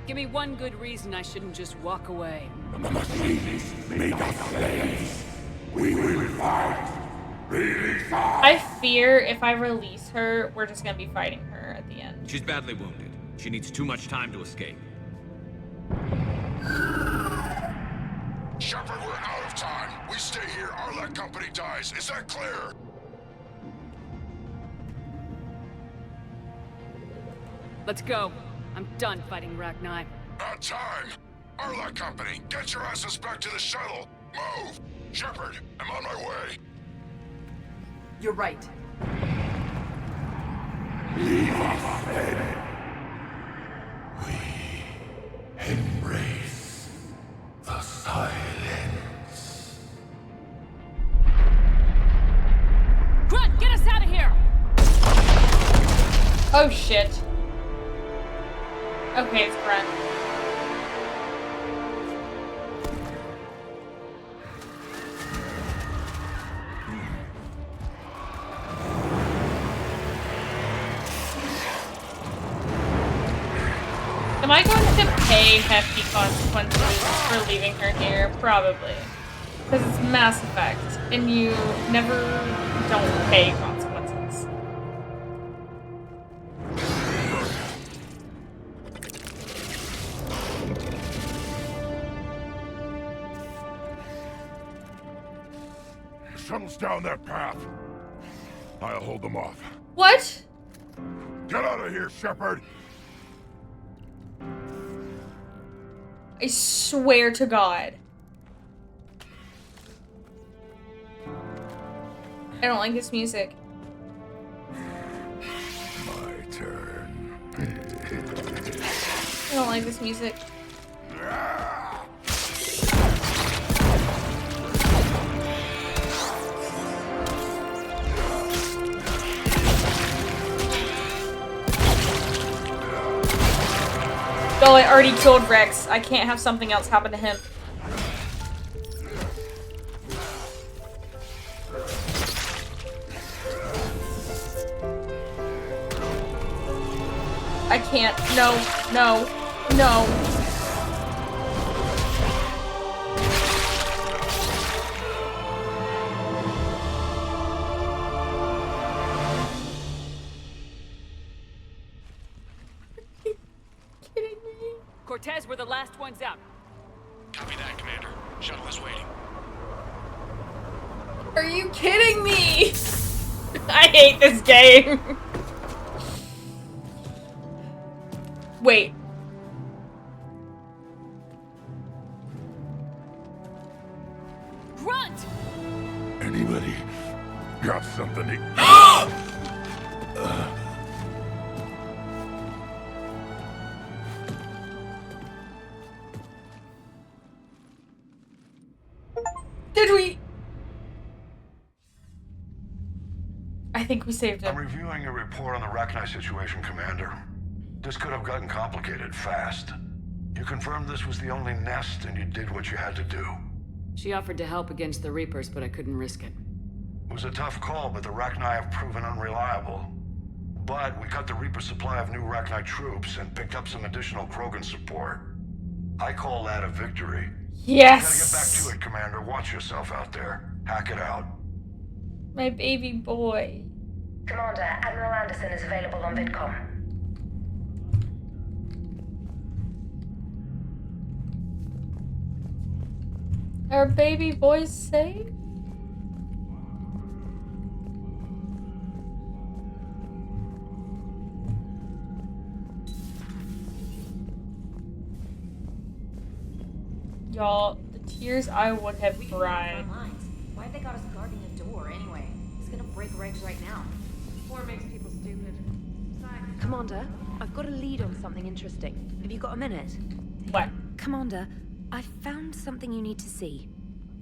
Give me one good reason I shouldn't just walk away. The machines make us slaves. We will fight. Release us! I fear if I release her, we're just gonna be fighting her at the end. She's badly wounded. She needs too much time to escape. Shepard, we're out of time. We stay here, our company dies. Is that clear? Let's go. I'm done fighting Rachni. About time! Arla Company, get your asses back to the shuttle! Move! Shepard, I'm on my way! You're right. Leave us then! We embrace the silence. Grunt, get us out of here! Oh shit. Okay, it's Grunt. Am I going to pay hefty consequences for leaving her here? Probably. Because it's Mass Effect, and you never don't pay consequences. The shuttle's down that path. I'll hold them off. What? Get out of here, Shepard! I swear to God. I don't like this music. My turn. I don't like this music. Oh, I already killed Rex. I can't have something else happen to him. I can't. No, no, no. Cortez, we're the last ones out. Copy that, Commander. Shuttle is waiting. Are you kidding me? I hate this game. Wait. Grunt! Anybody got something to... Did we? I think we saved I'm him. reviewing your report on the Rachni situation, Commander. This could have gotten complicated fast. You confirmed this was the only nest, and you did what you had to do. She offered to help against the Reapers, but I couldn't risk it. It was a tough call, but the Rachni have proven unreliable. But we cut the Reaper supply of new Rachni troops and picked up some additional Krogan support. I call that a victory. Yes. Gotta get back to it, Commander. Watch yourself out there. Hack it out. My baby boy. Commander, Admiral Anderson is available on VidCom. Our baby boy's safe? Y'all, the tears I would have We can cried. Why have they got us guarding a door anyway? He's gonna break regs right now. War makes people stupid. Commander, I've got a lead on something interesting. Have you got a minute? What? Commander, I've found something you need to see.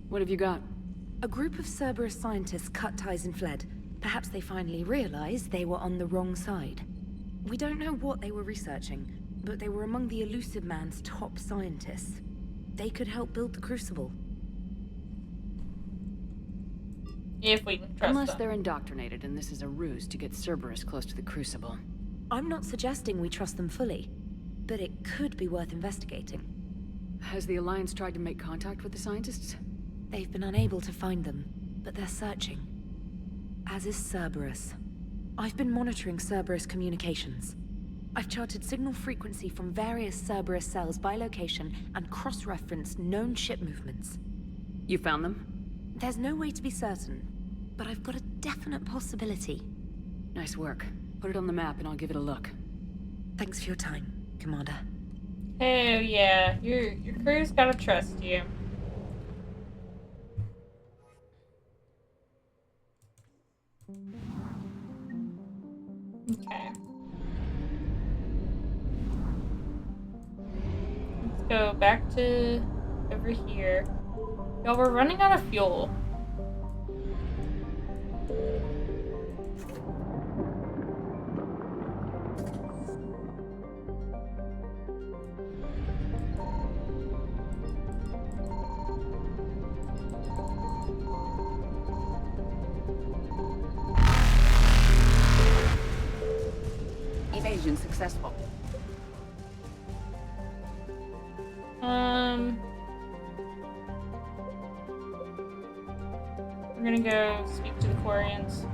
What have you got? A group of Cerberus scientists cut ties and fled. Perhaps they finally realized they were on the wrong side. We don't know what they were researching, but they were among the Elusive Man's top scientists. They could help build the Crucible. If we can trust Unless them. they're indoctrinated and this is a ruse to get Cerberus close to the Crucible. I'm not suggesting we trust them fully, but it could be worth investigating. Has the Alliance tried to make contact with the scientists? They've been unable to find them, but they're searching. As is Cerberus. I've been monitoring Cerberus communications. I've charted signal frequency from various Cerberus cells by location and cross-referenced known ship movements. You found them? There's no way to be certain, but I've got a definite possibility. Nice work. Put it on the map and I'll give it a look. Thanks for your time, Commander. Hell yeah, your crew's gotta trust you. Okay. Let's go back to over here. Y'all, we're running out of fuel. Evasion successful. We're gonna go speak to the Quarians.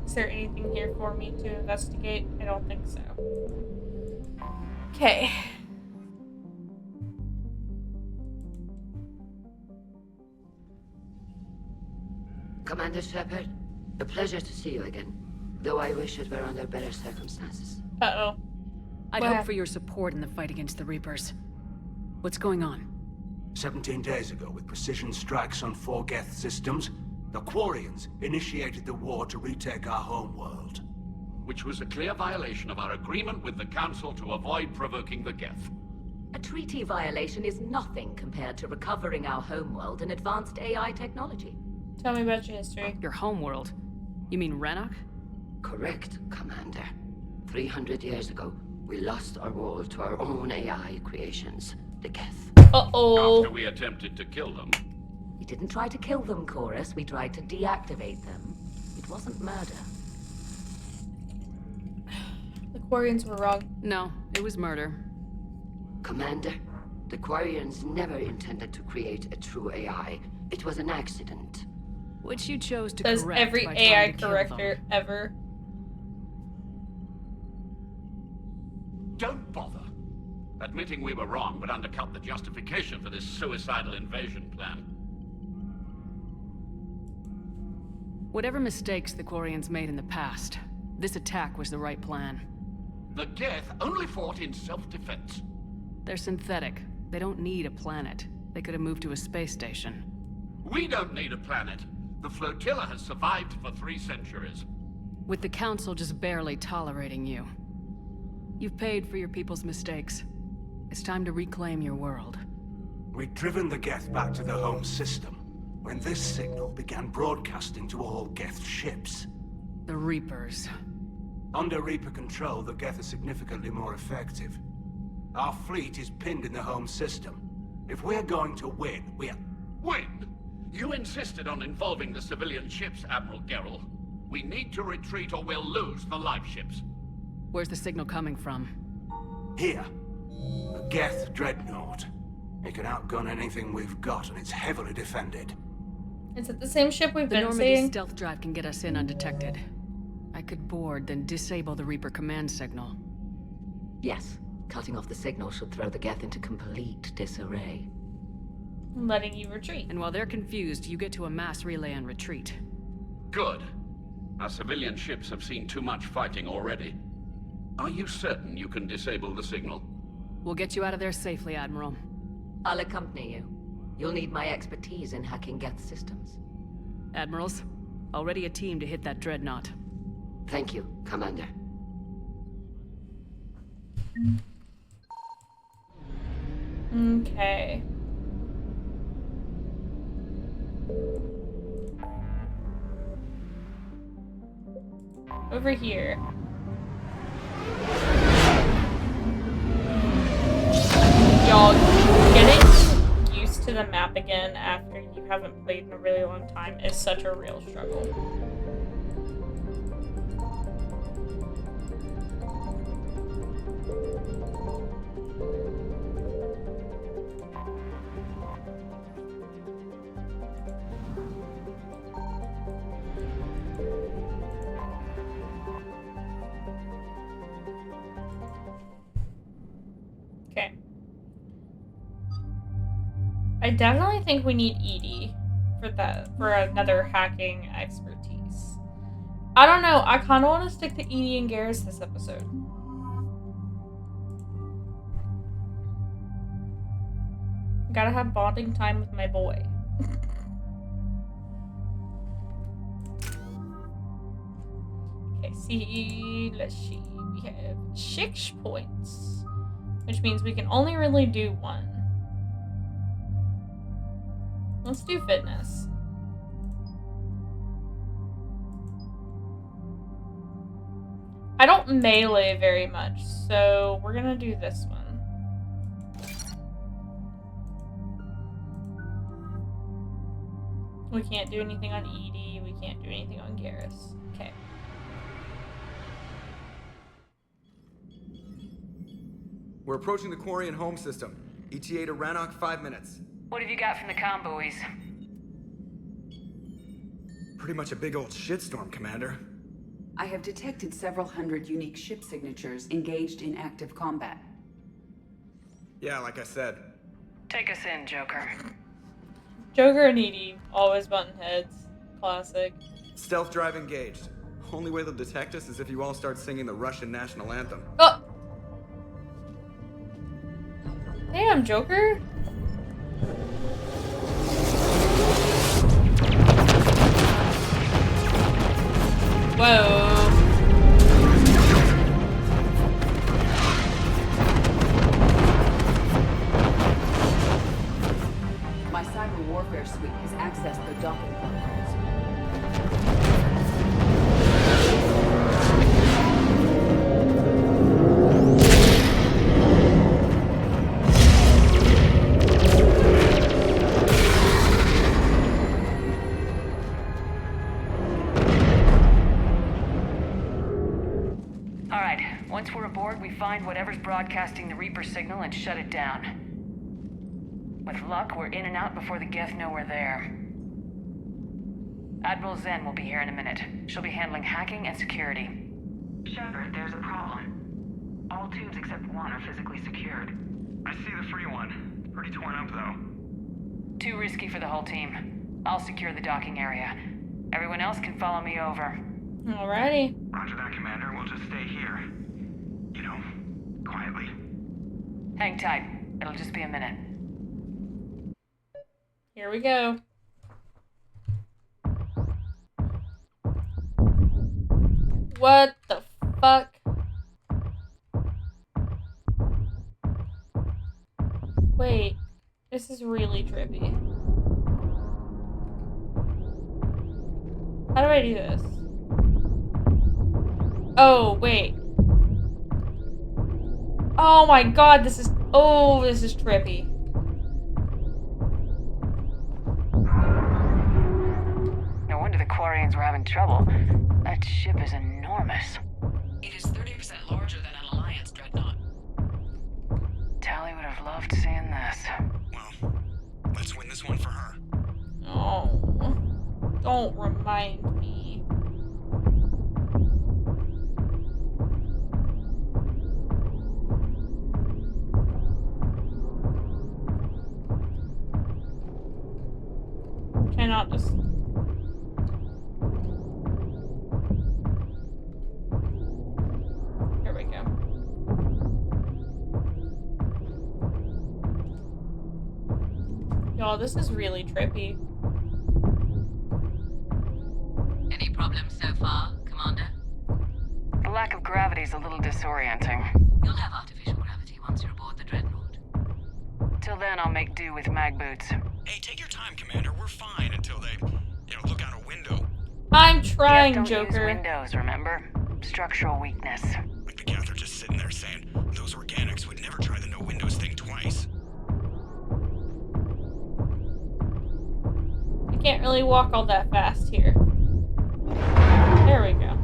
Is there anything here for me to investigate? I don't think so. Okay. Commander Shepard, a pleasure to see you again. Though I wish it were under better circumstances. Uh-oh. I'd hope for your support in the fight against the Reapers. What's going on? 17 days ago, with precision strikes on 4 Geth systems, the Quarians initiated the war to retake our homeworld. Which was a clear violation of our agreement with the Council to avoid provoking the Geth. A treaty violation is nothing compared to recovering our homeworld and advanced AI technology. Tell me about your history. Your homeworld? You mean Rannoch? Correct, Commander. 300 years ago, we lost our world to our own AI creations, the Geth. Uh-oh. After we attempted to kill them. We didn't try to kill them, Chorus. We tried to deactivate them. It wasn't murder. The Quarians were wrong. No, it was murder. Commander, the Quarians never intended to create a true AI. It was an accident. Which you chose to Says correct every by AI trying to kill corrector them. ever. Don't bother. Admitting we were wrong would undercut the justification for this suicidal invasion plan. Whatever mistakes the Quarians made in the past, this attack was the right plan. The Geth only fought in self-defense. They're synthetic. They don't need a planet. They could have moved to a space station. We don't need a planet. The flotilla has survived for 3 centuries. With the Council just barely tolerating you. You've paid for your people's mistakes. It's time to reclaim your world. We'd driven the Geth back to the home system when this signal began broadcasting to all Geth ships. The Reapers. Under Reaper control, the Geth are significantly more effective. Our fleet is pinned in the home system. If we're going to win, Win? You insisted on involving the civilian ships, Admiral Gerrel. We need to retreat or we'll lose the live ships. Where's the signal coming from? Here. A Geth dreadnought. It can outgun anything we've got, and it's heavily defended. Is it the same ship we've The been Normandy seeing? stealth drive can get us in undetected. I could board, then disable the Reaper command signal. Yes. Cutting off the signal should throw the Geth into complete disarray. Letting you retreat. And while they're confused, you get to a mass relay and retreat. Good. Our civilian ships have seen too much fighting already. Are you certain you can disable the signal? We'll get you out of there safely, Admiral. I'll accompany you. You'll need my expertise in hacking Geth systems. Admirals, already a team to hit that dreadnought. Thank you, Commander. Okay. Over here. Y'all, getting used to the map again after you haven't played in a really long time is such a real struggle. Okay. I definitely think we need Edie for another hacking expertise. I don't know, I kinda wanna stick to Edie and Garrus this episode. Gotta have bonding time with my boy. Okay, let's see. We have 6 points, which means we can only really do 1. Let's do fitness. I don't melee very much, so we're gonna do this one. We can't do anything on Edie, we can't do anything on Garrus. Okay. We're approaching the Quarian home system. ETA to Rannoch, 5 minutes. What have you got from the comm buoys? Pretty much a big old shitstorm, Commander. I have detected several hundred unique ship signatures engaged in active combat. Yeah, like I said. Take us in, Joker. Joker and Edie, always button heads. Classic. Stealth drive engaged. Only way they'll detect us is if you all start singing the Russian national anthem. Oh! Damn, Joker! Whoa. My cyber warfare suite has accessed the docking protocols. Once we're aboard, we find whatever's broadcasting the Reaper signal and shut it down. With luck, we're in and out before the Geth know we're there. Admiral Zen will be here in a minute. She'll be handling hacking and security. Shepard, there's a problem. All tubes except one are physically secured. I see the free one. Pretty torn up, though. Too risky for the whole team. I'll secure the docking area. Everyone else can follow me over. Alrighty. Roger that, Commander. We'll just stay here. You know, quietly. Hang tight. It'll just be a minute. Here we go. What the fuck? Wait, this is really trippy. How do I do this? Oh, wait. Oh my god, this is... Oh, this is trippy. No wonder the Quarians were having trouble. That ship is enormous. It is 30% larger than an Alliance dreadnought. Tali would have loved seeing this. Well, let's win this one for her. Oh, don't remind me. Y'all, this is really trippy. Any problems so far, Commander? The lack of gravity is a little disorienting. You'll have artificial gravity once you're aboard the Dreadnought. Till then, I'll make do with mag boots. Hey, take your time, Commander. We're fine until they, look out a window. I'm trying, don't Joker. Use windows, remember? Structural weakness. Like the Geth are just sitting there saying, those organics would never try the no windows thing twice. I can't really walk all that fast here. There we go.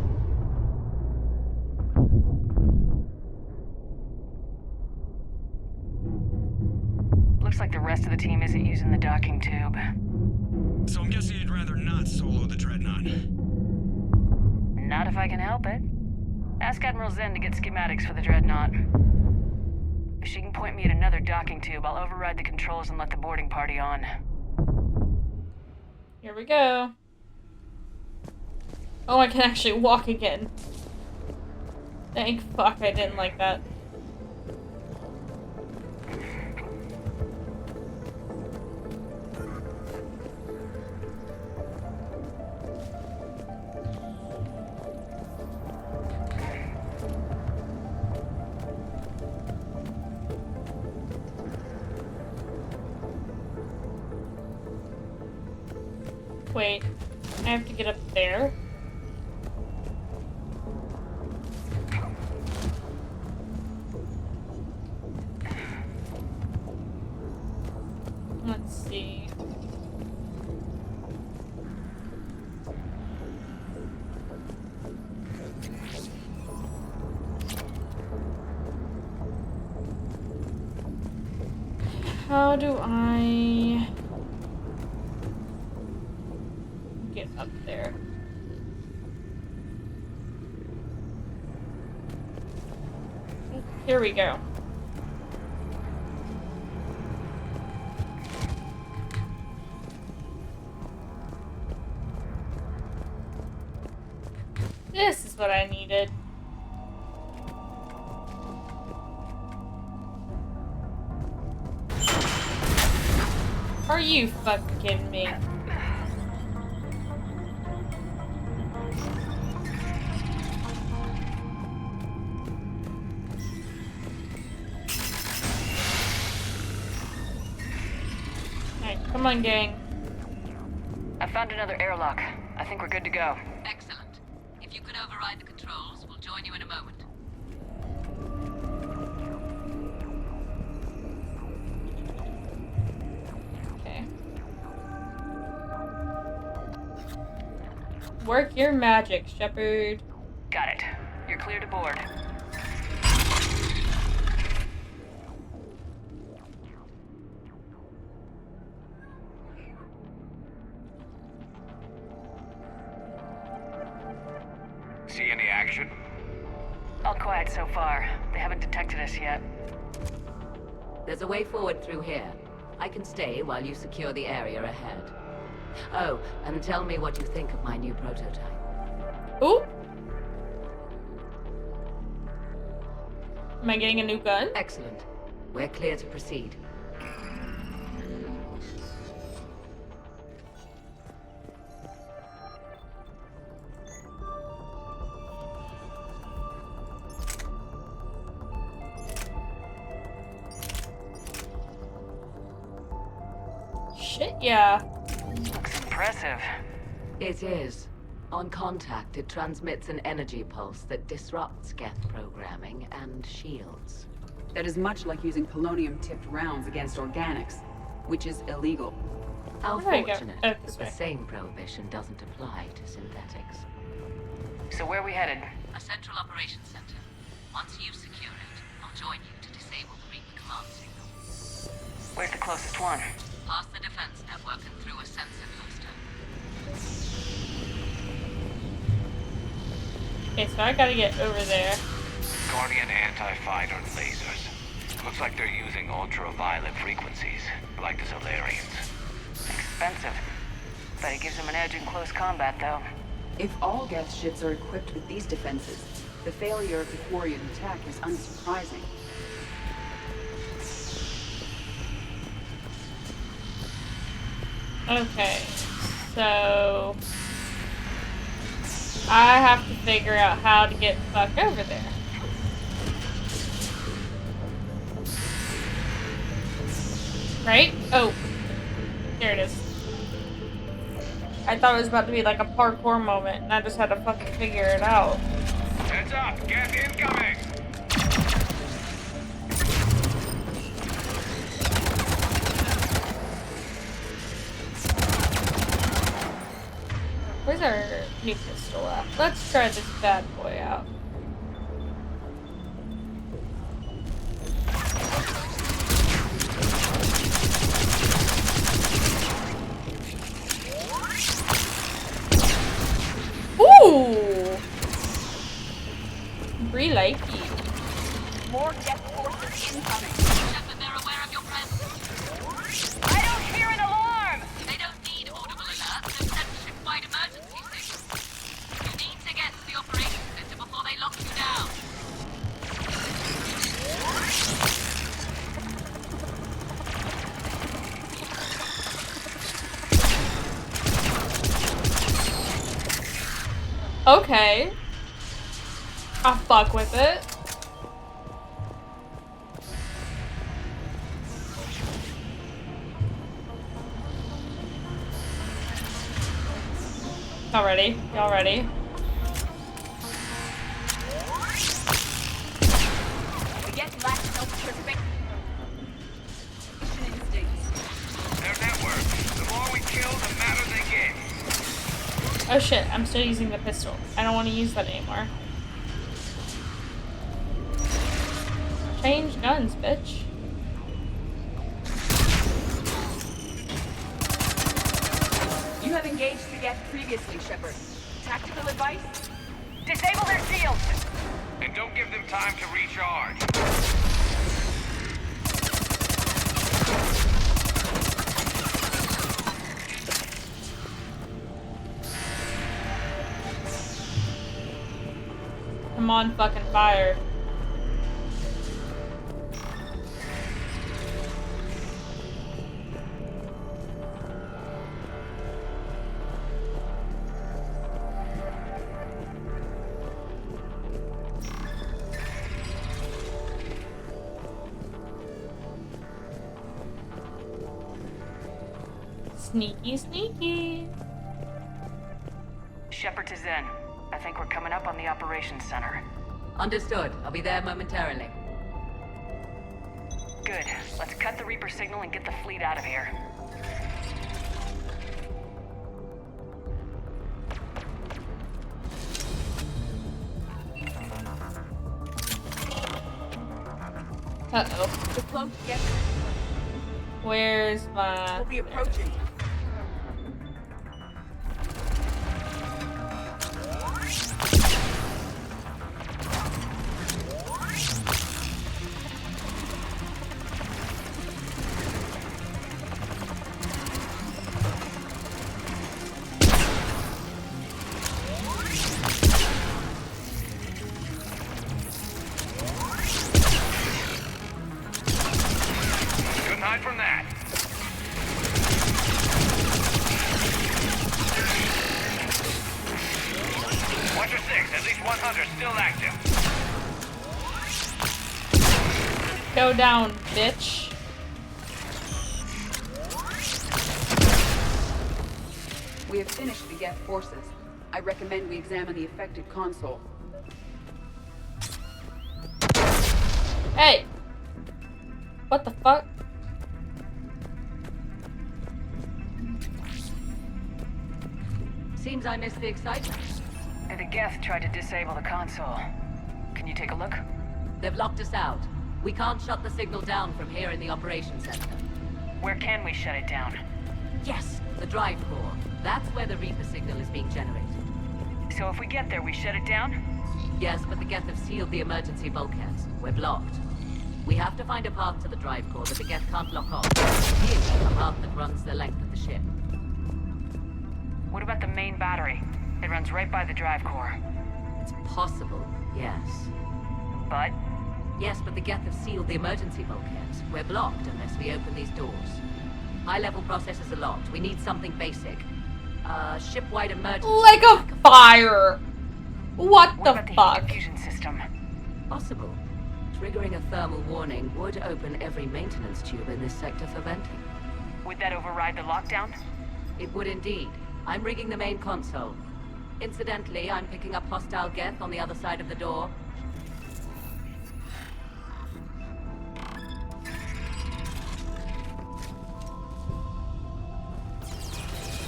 Looks like the rest of the team isn't using the docking tube. So I'm guessing you'd rather not solo the Dreadnought. Not if I can help it. Ask Admiral Zen to get schematics for the Dreadnought. If she can point me at another docking tube, I'll override the controls and let the boarding party on. Here we go. Oh, I can actually walk again. Thank fuck I didn't like that. Wait, I have to get up there? Let's see. How do I get up there? Here we go. This is what I needed. Are you fucking kidding me? Alright, come on, gang. I found another airlock. I think we're good to go. Excellent. If you could override the controls, we'll join you in a moment. Okay. Work your magic, Shepard. Got it. You're clear to board. See any action? All quiet so far. They haven't detected us yet. There's a way forward through here. I can stay while you secure the area ahead. Oh, and tell me what you think of my new prototype. Ooh! Am I getting a new gun? Excellent. We're clear to proceed. Shit, yeah. Looks impressive. It is. On contact, it transmits an energy pulse that disrupts Geth programming and shields. That is much like using polonium-tipped rounds against organics, which is illegal. How There you go. fortunate Oh, that this the way. same prohibition doesn't apply to synthetics. So where are we headed? A central operations center. Once you secure it, I'll join you to disable the Reaper command signal. Where's the closest one? Past the defense network and through a sensor cluster. Okay, so I gotta get over there. Guardian anti-fighter lasers. Looks like they're using ultraviolet frequencies, like the Solarians. Expensive. Bet it gives them an edge in close combat, though. If all Geth ships are equipped with these defenses, the failure of the Quarian attack is unsurprising. Okay, so I have to figure out how to get the fuck over there. Right? Oh, there it is. I thought it was about to be like a parkour moment, and I just had to fucking figure it out. Heads up, gas incoming! Where's our new pistol at? Let's try this bad boy out. Ooh! Really like it. More death forces incoming. Shepard, they're aware of your presence. I don't hear an alarm! They don't need audible alerts. They've sent ship-wide emergency signals. You need to get to the operations center before they lock you down. Okay. I'll fuck with it. Y'all ready? Y'all ready? We get lack self-preservation instincts. Their network. The more we kill, the madder they get. Oh shit, I'm still using the pistol. I don't want to use that anymore. Change guns, bitch. You have engaged the Geth previously, Shepard. Tactical advice? Disable their shields! And don't give them time to recharge. I'm on fucking fire. Sneaky, sneaky. Shepard to Zen. I think we're coming up on the operations center. Understood. I'll be there momentarily. Good. Let's cut the Reaper signal and get the fleet out of here. Uh-oh. The cloak gets. Where's my... We'll be approaching. Couldn't hide from that. Watcher 6, at least 1 hunter still active. Go down, bitch. We have finished the Geth forces. I recommend we examine the affected console. Hey! What the fuck? Seems I missed the excitement. And the Geth tried to disable the console. Can you take a look? They've locked us out. We can't shut the signal down from here in the operations center. Where can we shut it down? Yes, the drive core. That's where the Reaper signal is being generated. So if we get there, we shut it down? Yes, but the Geth have sealed the emergency bulkheads. We're blocked. We have to find a path to the drive core that the Geth can't lock off. Ideally, a path that runs the length of the ship. What about the main battery? It runs right by the drive core. It's possible, yes. But? Yes, but the Geth have sealed the emergency bulkheads. We're blocked unless we open these doors. High-level processors are locked. We need something basic. Ship-wide emergency. Like a fire. What the about the fuck? heat diffusion system? Possible. Triggering a thermal warning would open every maintenance tube in this sector for venting. Would that override the lockdown? It would indeed. I'm rigging the main console. Incidentally, I'm picking up hostile Geth on the other side of the door.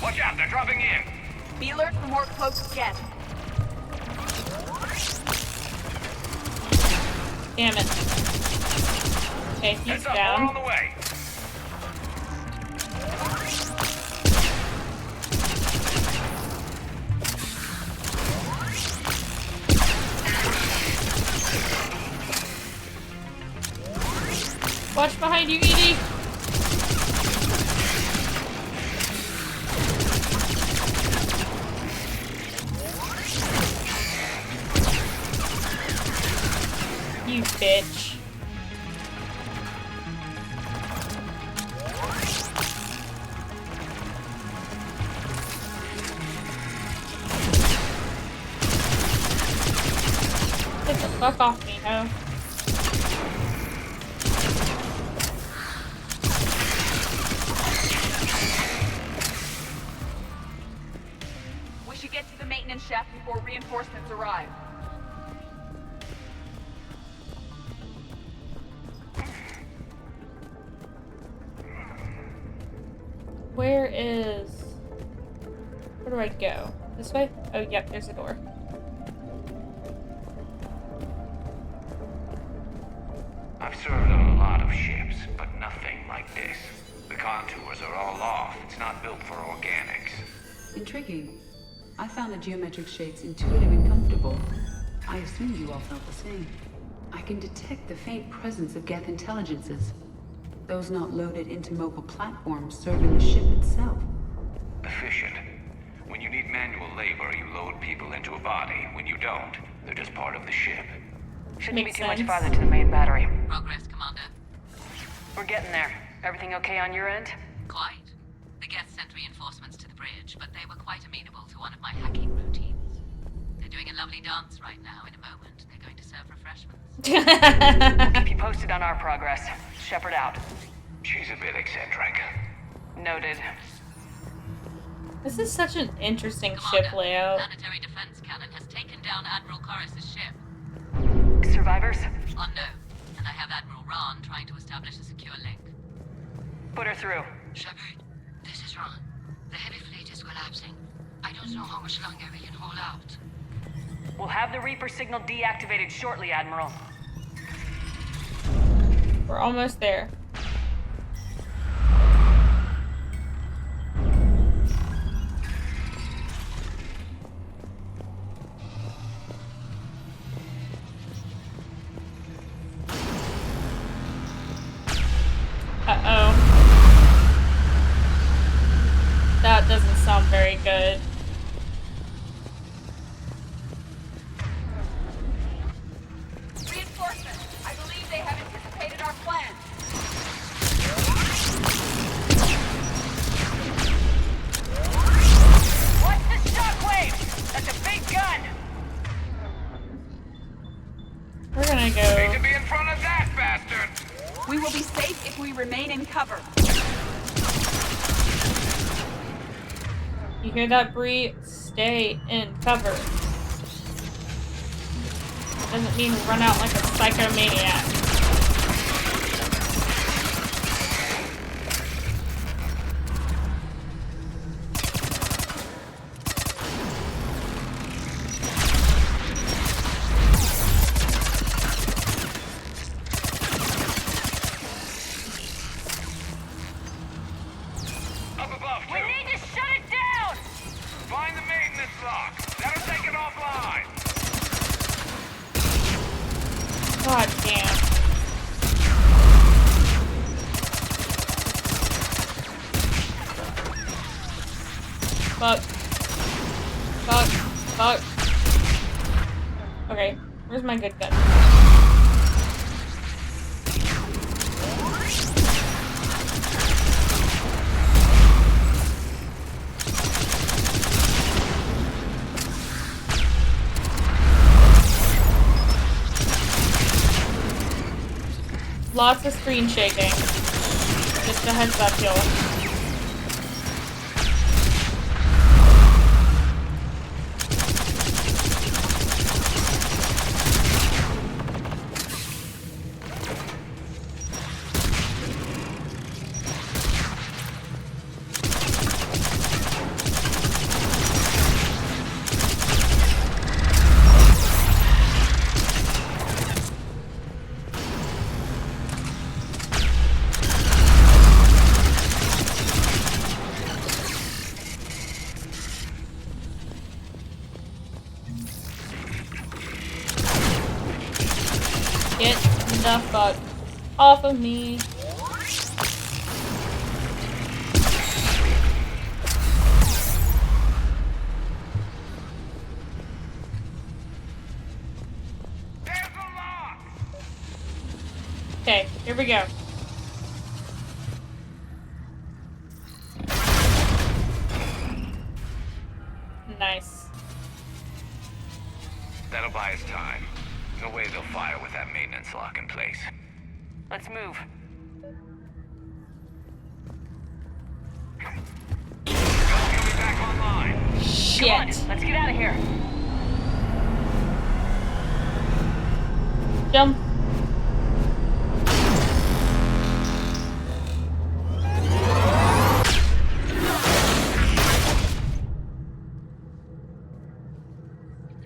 Watch out, they're dropping in. Be alert for more cloaked Geth. Damn it. Okay, he's Heads up, down. more on the way. Watch behind you, Edie. You bitch. Get the fuck off me, ho. We should get to the maintenance shaft before reinforcements arrive. Where do I go? This way? Oh, yep, there's a door. I've served on a lot of ships, but nothing like this. The contours are all off. It's not built for organics. Intriguing. I found the geometric shapes intuitive and comfortable. I assumed you all felt the same. I can detect the faint presence of Geth intelligences. Those not loaded into mobile platforms serving the ship itself. Efficient. When you need manual labor, you load people into a body. When you don't, they're just part of the ship. Shouldn't Makes be too sense. much farther to the main battery. Progress, Commander. We're getting there. Everything okay on your end? Quite. The Geth sent reinforcements to the bridge, but they were quite amenable to one of my hacking routines. They're doing a lovely dance right now. In a moment, they're going to serve refreshments. We'll keep you posted on our progress. Shepard out. She's a bit eccentric. Noted. This is such an interesting ship layout. Planetary defense cannon has taken down Admiral Corus's ship. Survivors? Unknown. And I have Admiral Ron trying to establish a secure link. Put her through. Shepard, this is Ron. The heavy fleet is collapsing. I don't know how much longer we can hold out. We'll have the Reaper signal deactivated shortly, Admiral. We're almost there. Uh-oh. That doesn't sound very good. Reinforcements! I believe they have anticipated our plan. What's the shockwave? That's a big gun! We're gonna Hate go. to be in front of that bastard! We will be safe if we remain in cover. You hear that, Bree? Stay in cover. Doesn't mean run out like a psychomaniac. Up above, We too. need to shut it down! Find the maintenance lock. That'll take it offline. God damn. Fuck. Fuck. Fuck. Okay, where's my good gun? Lots of screen shaking. Just a heads up, y'all. Get the fuck off of me. Okay, here we go. Nice. That'll buy us time. No way they'll fire with that maintenance lock in place. Let's move. He'll be back online. Shit. Come on, let's get out of here. Jump.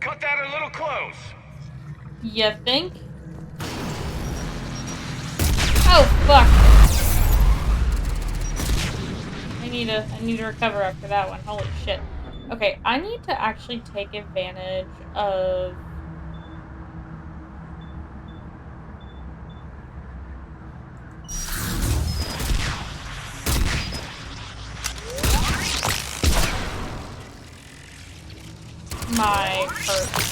Cut that a little close. You think? Oh fuck! I need to recover after that one. Holy shit. Okay, I need to actually take advantage of my perks.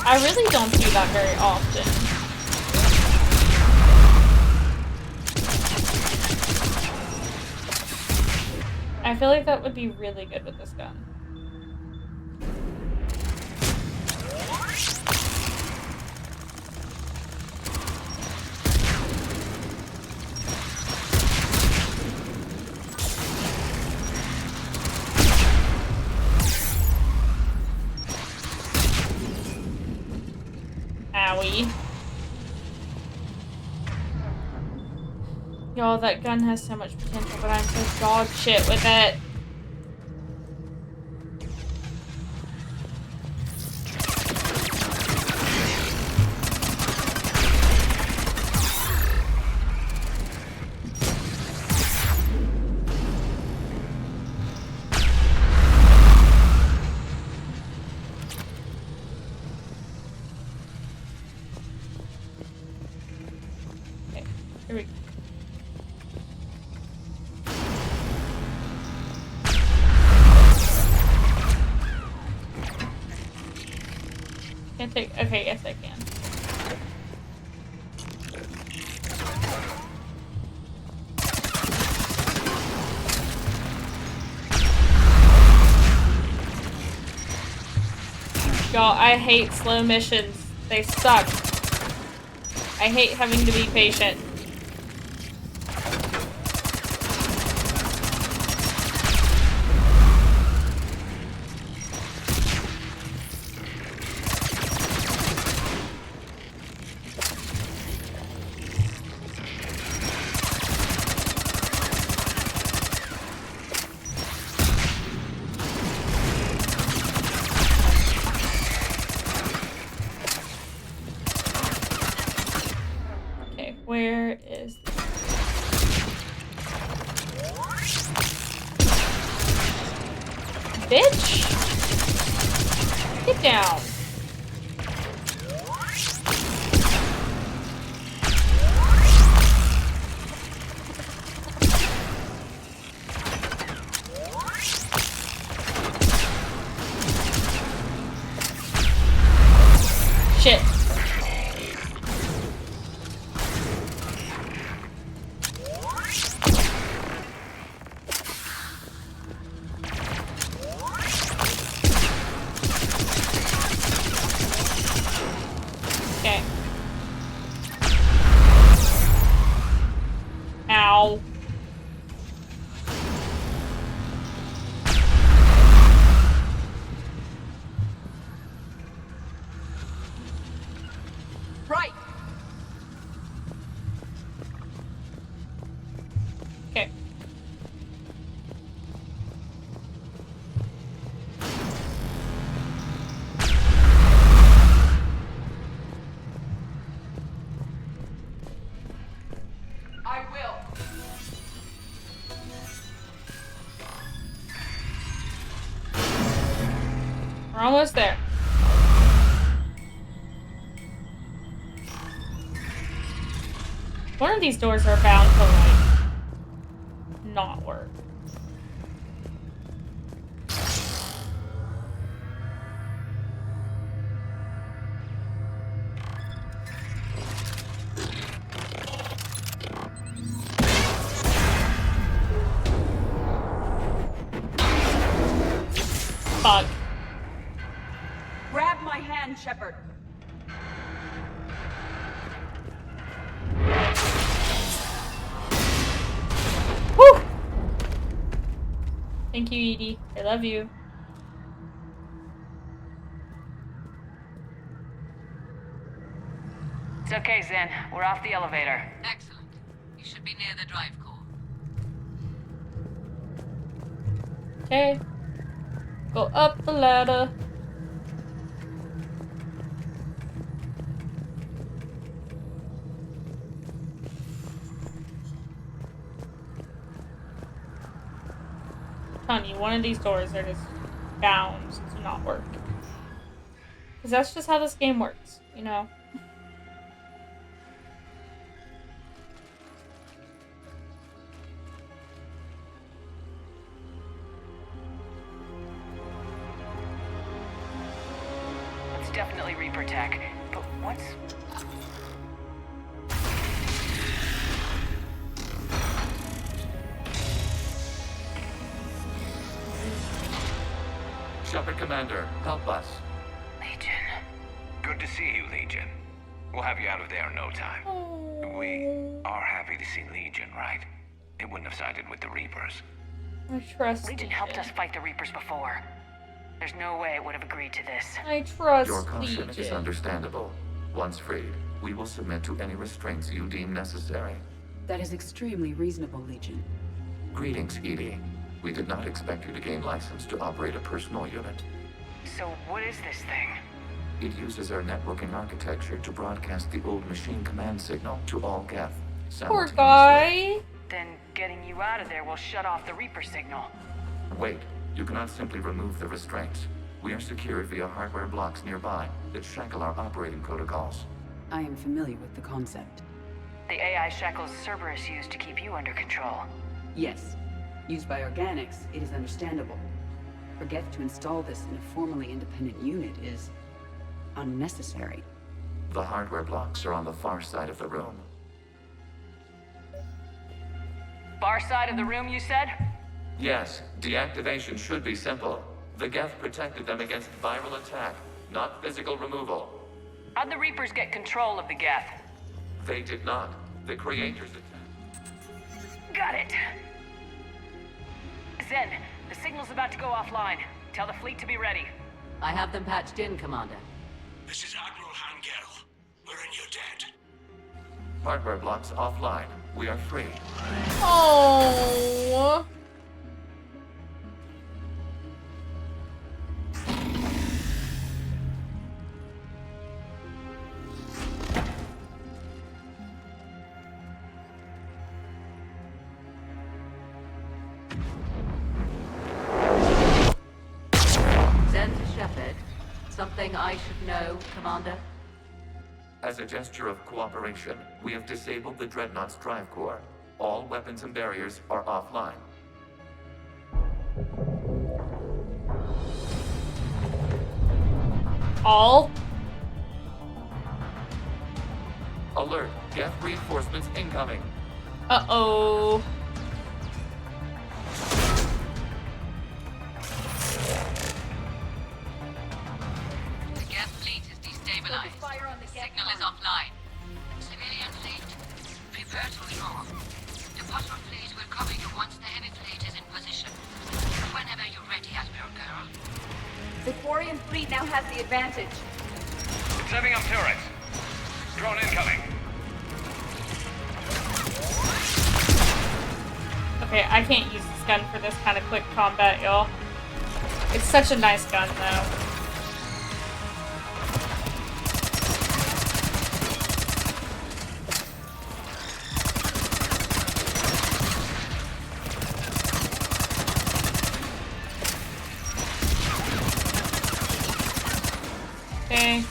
I really don't do that very often. I feel like that would be really good with this gun. Owie. Y'all, that gun has so much potential, but I'm so dog shit with it. Okay, here we go. Can't take. Okay, yes, I can. Y'all, I hate slow missions. They suck. I hate having to be patient. Where is the... Bitch! Get down! Shit. Okay. Almost there. One of these doors are bound to, like, not work. Fuck. Grab my hand, Shepard. Whew. Thank you, Edie. I love you. It's okay, Zen. We're off the elevator. Excellent. You should be near the drive core. Okay. Go up the ladder. Telling you, one of these doors are just bound to not work. Because that's just how this game works, you know? It's definitely Reaper tech, but what's... Shepard Commander, help us. Legion. Good to see you, Legion. We'll have you out of there in no time. We are happy to see Legion, right? It wouldn't have sided with the Reapers. I trust Legion helped us fight the Reapers before. There's no way it would have agreed to this. I trust Your caution is Legion. understandable. Once freed, we will submit to any restraints you deem necessary. That is extremely reasonable, Legion. Greetings, Edie. We did not expect you to gain license to operate a personal unit. So what is this thing? It uses our networking architecture to broadcast the old machine command signal to all Geth. Poor guy. Then getting you out of there will shut off the Reaper signal. Wait, you cannot simply remove the restraints. We are secured via hardware blocks nearby that shackle our operating protocols. I am familiar with the concept. The AI shackles Cerberus used to keep you under control. Yes. Used by organics, it is understandable. For Geth to install this in a formally independent unit is unnecessary. The hardware blocks are on the far side of the room. Far side of the room, you said? Yes, deactivation should be simple. The Geth protected them against viral attack, not physical removal. How'd the Reapers get control of the Geth? They did not. The creators attacked. Got it. Zen, the signal's about to go offline. Tell the fleet to be ready. I have them patched in, Commander. This is Admiral Hangel. We're in your debt. Hardware blocks offline. We are free. Oh. Zen to Shepard. Something I should know, Commander? As a gesture of cooperation, we have disabled the Dreadnought's drive core. All weapons and barriers are offline. All? Alert! Geth reinforcements incoming! Uh-oh. The Geth fleet is destabilized. Signal is offline. Civilian fleet, prepare to withdraw. The Potter's fleet will cover you once the heavy fleet is in position. Whenever you're ready, Admiral Girl. The Quarian fleet now has the advantage. Setting up turrets. Drone incoming. Okay, I can't use this gun for this kind of quick combat, y'all. It's such a nice gun, though. Okay.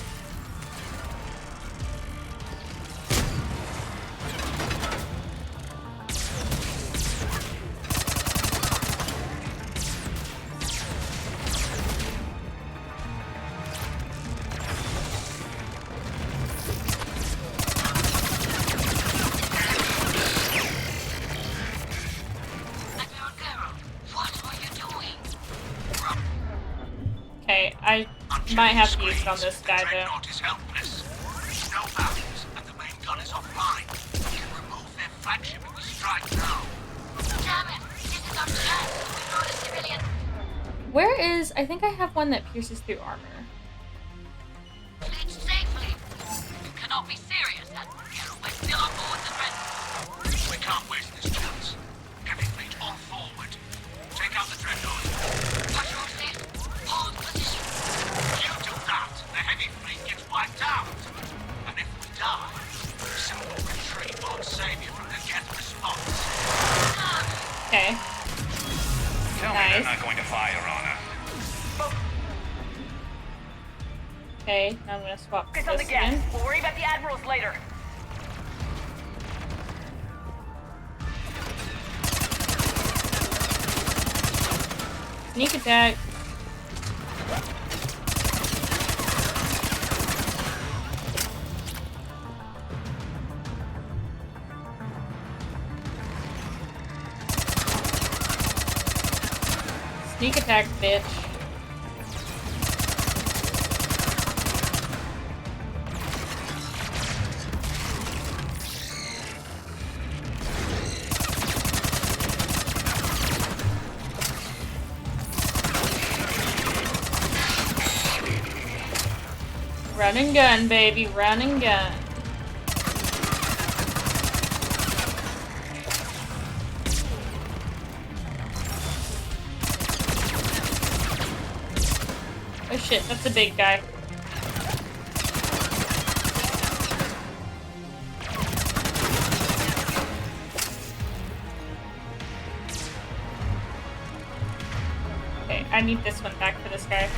Okay, I might have to use it on this guy though. No values, and the main gun is offline. We can remove their flagship if we strike now. Damn it! This is our chance. We brought a civilian. Where is... I think I have one that pierces through armor. Fleet safely. You cannot be serious. We're still on board the Dreadnought. We can't waste this chance. Heavy fleet on forward. Take out the Dreadnought. Patrol fleet, hold position. You do that, the heavy fleet gets wiped out. And if we die, simple retreat won't save you from the Geth response. Okay. Tell me they're not going to fire on her. Okay, now I'm gonna swap Focus this on the gas. in. We'll worry about the admirals later. Sneak attack. Sneak attack, bitch. Run and gun, baby. Run and gun. Oh shit, that's a big guy. Okay, I need this one back for this guy.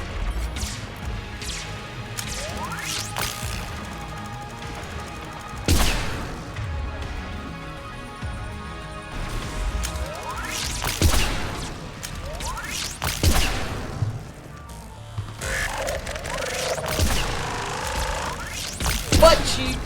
Butt cheek.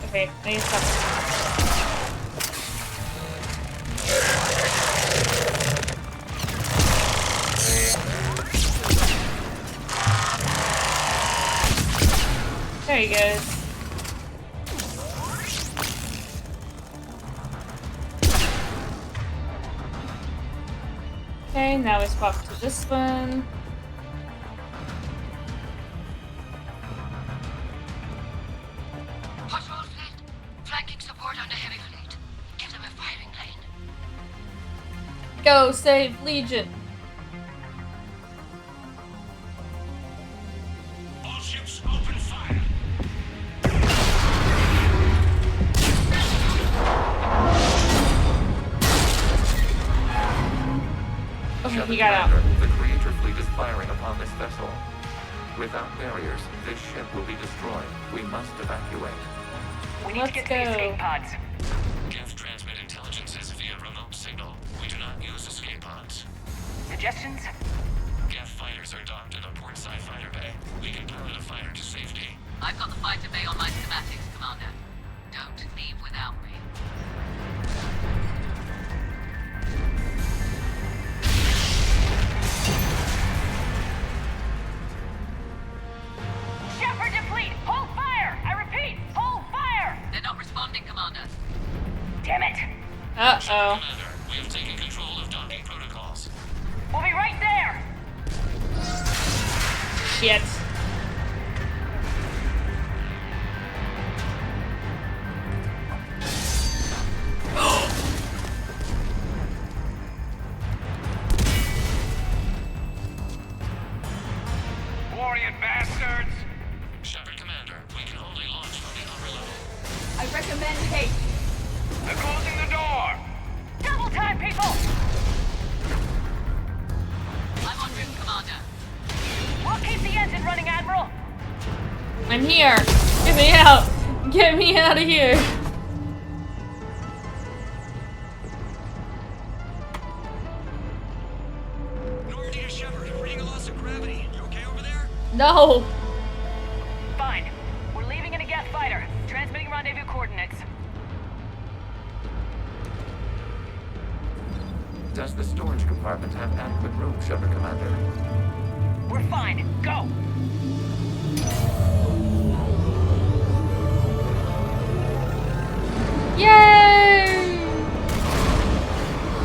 Okay, I need to stop. There he goes. Okay, now we swap to this one. Patrol fleet, flanking support on the heavy fleet. Give them a firing lane. Go save Legion. All ships open fire. Okay, he got out. The creature fleet is firing upon this vessel. Without barriers, this ship will be destroyed. We must evacuate. We need to get to the escape pods. Geth transmit intelligences via remote signal. We do not use escape pods. Suggestions? Geth fighters are docked in a portside fighter bay. We can pilot a fighter to safety. I've got the fighter bay on my schematics, Commander. Don't leave without me. Shepard to fleet! Hold fire! I repeat, hold fire! They're not responding, Commander. Damn it! Uh-oh. We have taken control of docking protocols. We'll be right there! Shit. Warrior bastards! I'm here. Get me out. Get me out of here. Normandy to Shepard, reading a loss of gravity. You okay over there? No. Fine. We're leaving in a Geth fighter. Transmitting rendezvous coordinates. Does the storage compartment have adequate room, Shepard Commander? We're fine. Go! Yay!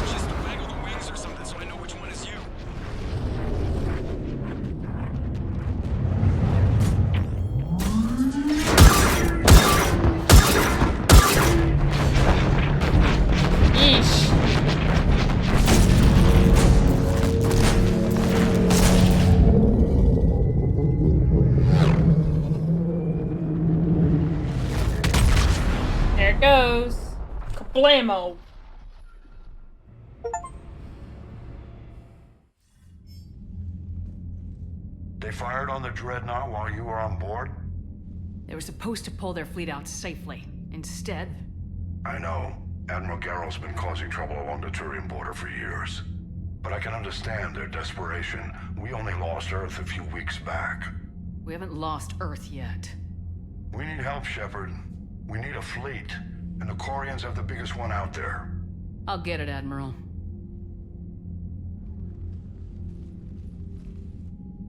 Just waggle the wings or something so I know which one is you. Yeesh. There it goes. Kablamo. They fired on the Dreadnought while you were on board? They were supposed to pull their fleet out safely. Instead... I know. Admiral Garrel's been causing trouble along the Turian border for years. But I can understand their desperation. We only lost Earth a few weeks back. We haven't lost Earth yet. We need help, Shepard. We need a fleet. And the Corians have the biggest one out there. I'll get it, Admiral.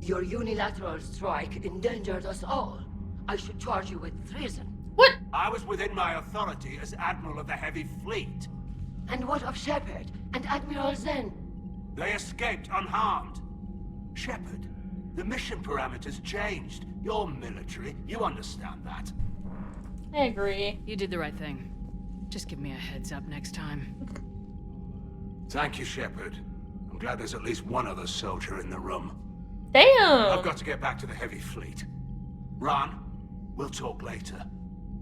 Your unilateral strike endangered us all. I should charge you with treason. What? I was within my authority as Admiral of the Heavy Fleet. And what of Shepard and Admiral Zen? They escaped unharmed. Shepard, the mission parameters changed. You're military, you understand that. I agree. You did the right thing. Just give me a heads up next time. Thank you, Shepard. I'm glad there's at least one other soldier in the room. Damn! I've got to get back to the Heavy Fleet. Ron, we'll talk later.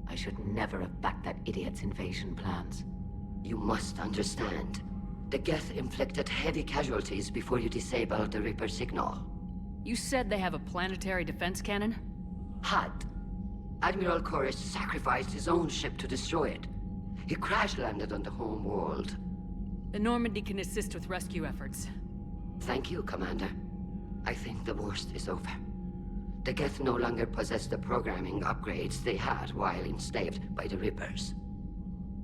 I should never have backed that idiot's invasion plans. You must understand. The Geth inflicted heavy casualties before you disabled the Reaper signal. You said they have a planetary defense cannon? Had. Admiral Koresh sacrificed his own ship to destroy it. He crash-landed on the home world. The Normandy can assist with rescue efforts. Thank you, Commander. I think the worst is over. The Geth no longer possess the programming upgrades they had while enslaved by the Reapers.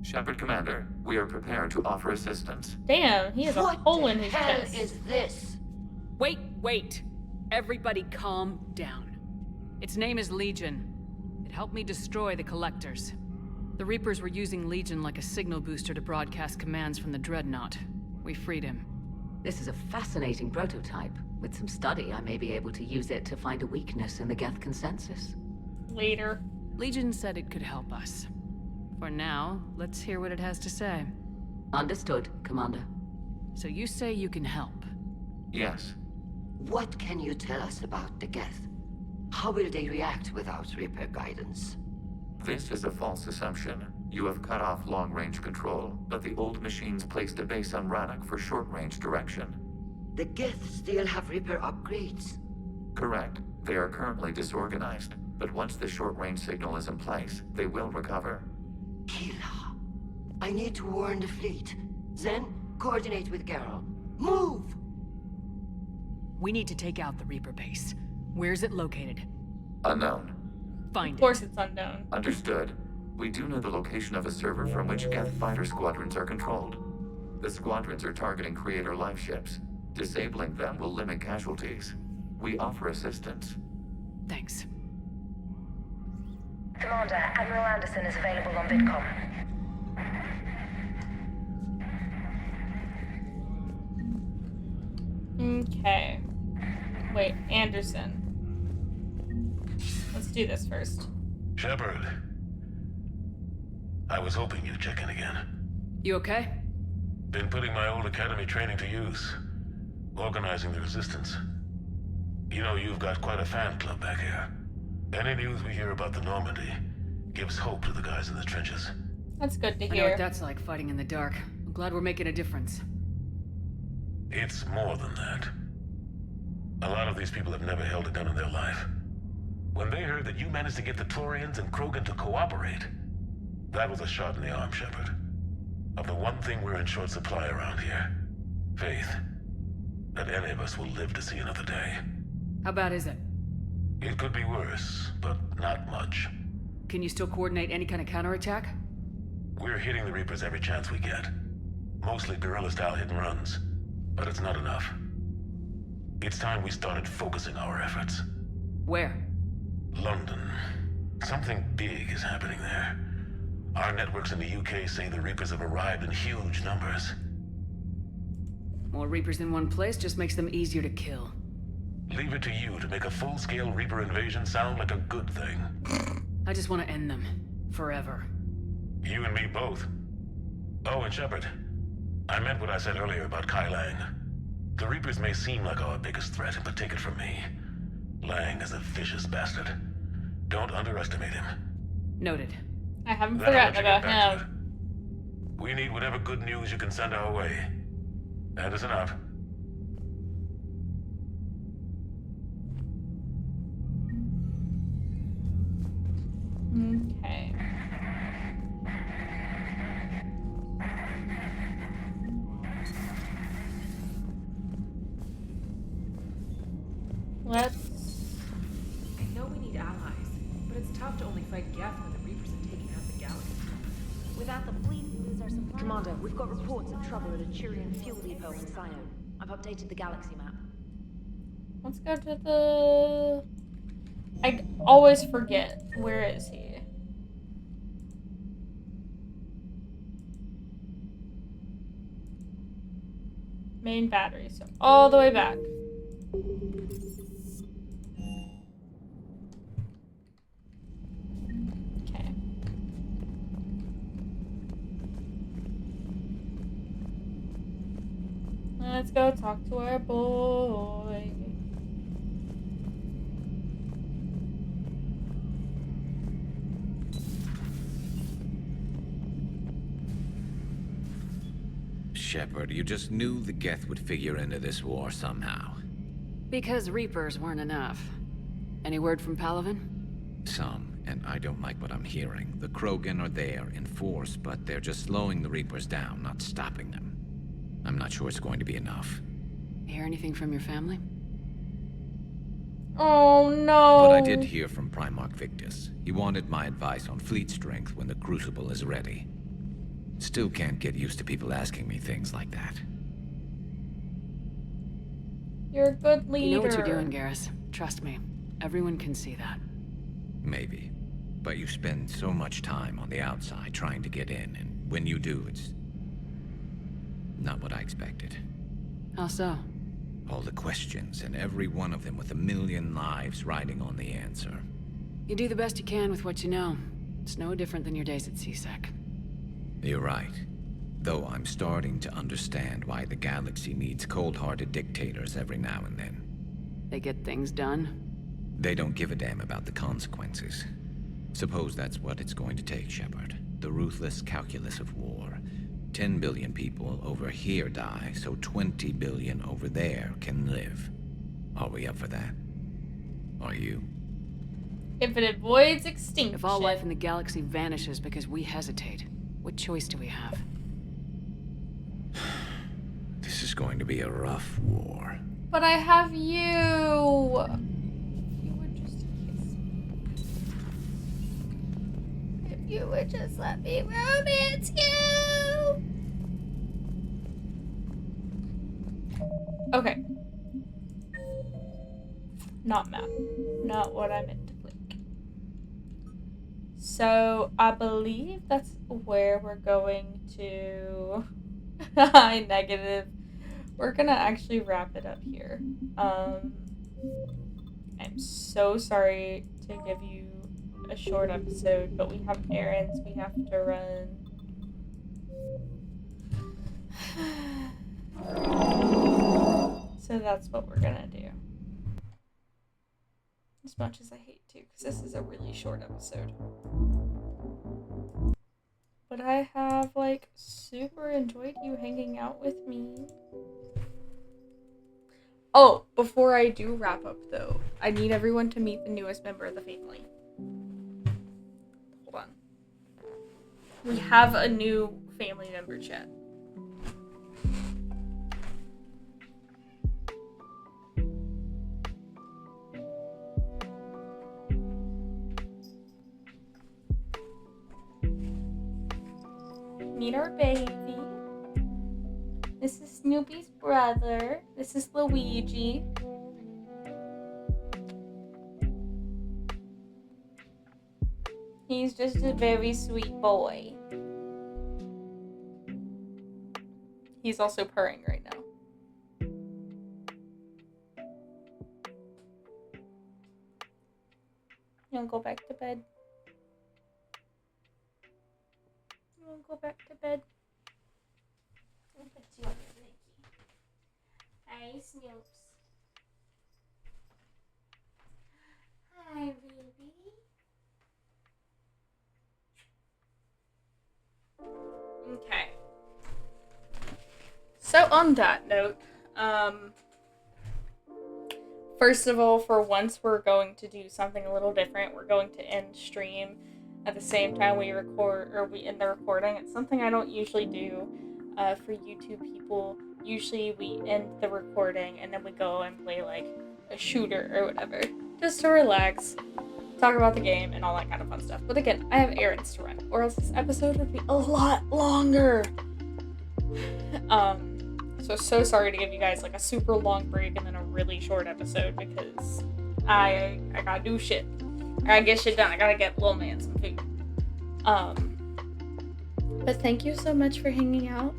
Shepard Commander, we are prepared to offer assistance. Damn, he has a hole in his What chest. the hell is this? Wait! Everybody calm down. Its name is Legion. It helped me destroy the Collectors. The Reapers were using Legion like a signal booster to broadcast commands from the Dreadnought. We freed him. This is a fascinating prototype. With some study, I may be able to use it to find a weakness in the Geth consensus. Later. Legion said it could help us. For now, let's hear what it has to say. Understood, Commander. So you say you can help? Yes. What can you tell us about the Geth? How will they react without Reaper guidance? This is a false assumption. You have cut off long-range control, but the old machines placed a base on Rannoch for short-range direction. The Geth still have Reaper upgrades? Correct. They are currently disorganized, but once the short-range signal is in place, they will recover. Kila, I need to warn the fleet. Zen, coordinate with Garrel. Move! We need to take out the Reaper base. Where's it located? Unknown. Find it. Of course it's unknown. Understood. We do know the location of a server from which Geth fighter squadrons are controlled. The squadrons are targeting Creator life ships. Disabling them will limit casualties. We offer assistance. Thanks. Commander, Admiral Anderson is available on VidCom. Okay. Wait, Anderson. Let's do this first. Shepard. I was hoping you'd check in again. You okay? Been putting my old academy training to use. Organizing the resistance. You know, you've got quite a fan club back here. Any news we hear about the Normandy gives hope to the guys in the trenches. That's good to I know hear. what that's like, fighting in the dark. I'm glad we're making a difference. It's more than that. A lot of these people have never held a gun in their life. When they heard that you managed to get the Torians and Krogan to cooperate, that was a shot in the arm, Shepard. Of the one thing we're in short supply around here, faith that any of us will live to see another day. How bad is it? It could be worse, but not much. Can you still coordinate any kind of counterattack? We're hitting the Reapers every chance we get. Mostly guerrilla-style hit-and-runs, but it's not enough. It's time we started focusing our efforts. Where? London. Something big is happening there. Our networks in the UK say the Reapers have arrived in huge numbers. More Reapers in one place just makes them easier to kill. Leave it to you to make a full-scale Reaper invasion sound like a good thing. I just want to end them. Forever. You and me both. Oh, and Shepard, I meant what I said earlier about Kai Lang. The Reapers may seem like our biggest threat, but take it from me. Lang is a vicious bastard. Don't underestimate him. Noted. I haven't Then I'll let forgotten you get about back to him. it. We need whatever good news you can send our way. That is enough. Okay. Let's... I know we need allies, but it's tough to only fight Geth when the Reapers have taken out the galaxy. Without the fleet, we lose our supply. Commander, we've got reports of trouble at a Turian fuel depot in Sino. I've updated the galaxy map. Let's go to the... I always forget. Where is he? Main battery, so all the way back. Okay. Let's go talk to our boy. Shepard, you just knew the Geth would figure into this war somehow. Because Reapers weren't enough. Any word from Palaven? Some, and I don't like what I'm hearing. The Krogan are there in force, but they're just slowing the Reapers down, not stopping them. I'm not sure it's going to be enough. Hear anything from your family? Oh no. But I did hear from Primarch Victus. He wanted my advice on fleet strength when the Crucible is ready. Still can't get used to people asking me things like that. You're a good leader. You know what you're doing, Garrus. Trust me. Everyone can see that. Maybe. But you spend so much time on the outside trying to get in, and when you do, it's not what I expected. How so? All the questions, and every one of them with a million lives riding on the answer. You do the best you can with what you know. It's no different than your days at CSEC. You're right. Though I'm starting to understand why the galaxy needs cold-hearted dictators every now and then. They get things done? They don't give a damn about the consequences. Suppose that's what it's going to take, Shepard. The ruthless calculus of war. 10 billion people over here die, so 20 billion over there can live. Are we up for that? Are you? If it avoids extinction. If all life in the galaxy vanishes because we hesitate, what choice do we have? This is going to be a rough war. But I have you. If you would just kiss me. If you would just let me romance you. Okay. Not map. Not what I meant to click. So I believe that's where we're going to. Negative. We're gonna actually wrap it up here. I'm so sorry to give you a short episode, but we have errands we have to run. So that's what we're gonna do. As much as I hate to, because this is a really short episode. But I have, like, super enjoyed you hanging out with me. Oh, before I do wrap up, though, I need everyone to meet the newest member of the family. Hold on. We have a new family member, chat. Meet our baby. This is Snoopy's brother. This is Luigi. He's just a very sweet boy. He's also purring right now. You wanna go back to bed? You wanna go back to bed? I'll put you on your blankie. Hi, Snoops. Hi, baby. Okay. So on that note, first of all, for once we're going to do something a little different. We're going to end stream at the same time we record, or we end the recording. It's something I don't usually do for YouTube people. Usually we end the recording and then we go and play like a shooter or whatever, just to relax, talk about the game and all that kind of fun stuff. But again, I have errands to run, or else this episode would be a lot longer. So sorry to give you guys like a super long break and then a really short episode, because I gotta do shit. I gotta get shit done. I gotta get little man some food. But thank you so much for hanging out.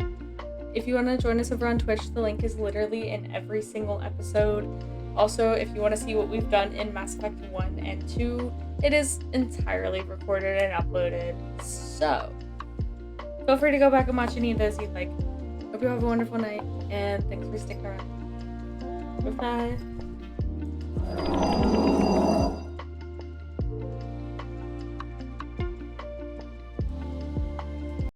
If you want to join us over on Twitch, the link is literally in every single episode. Also, if you want to see what we've done in Mass Effect 1 and 2, it is entirely recorded and uploaded. So, feel free to go back and watch any of those you like. Hope you have a wonderful night, and thanks for sticking around. Goodbye.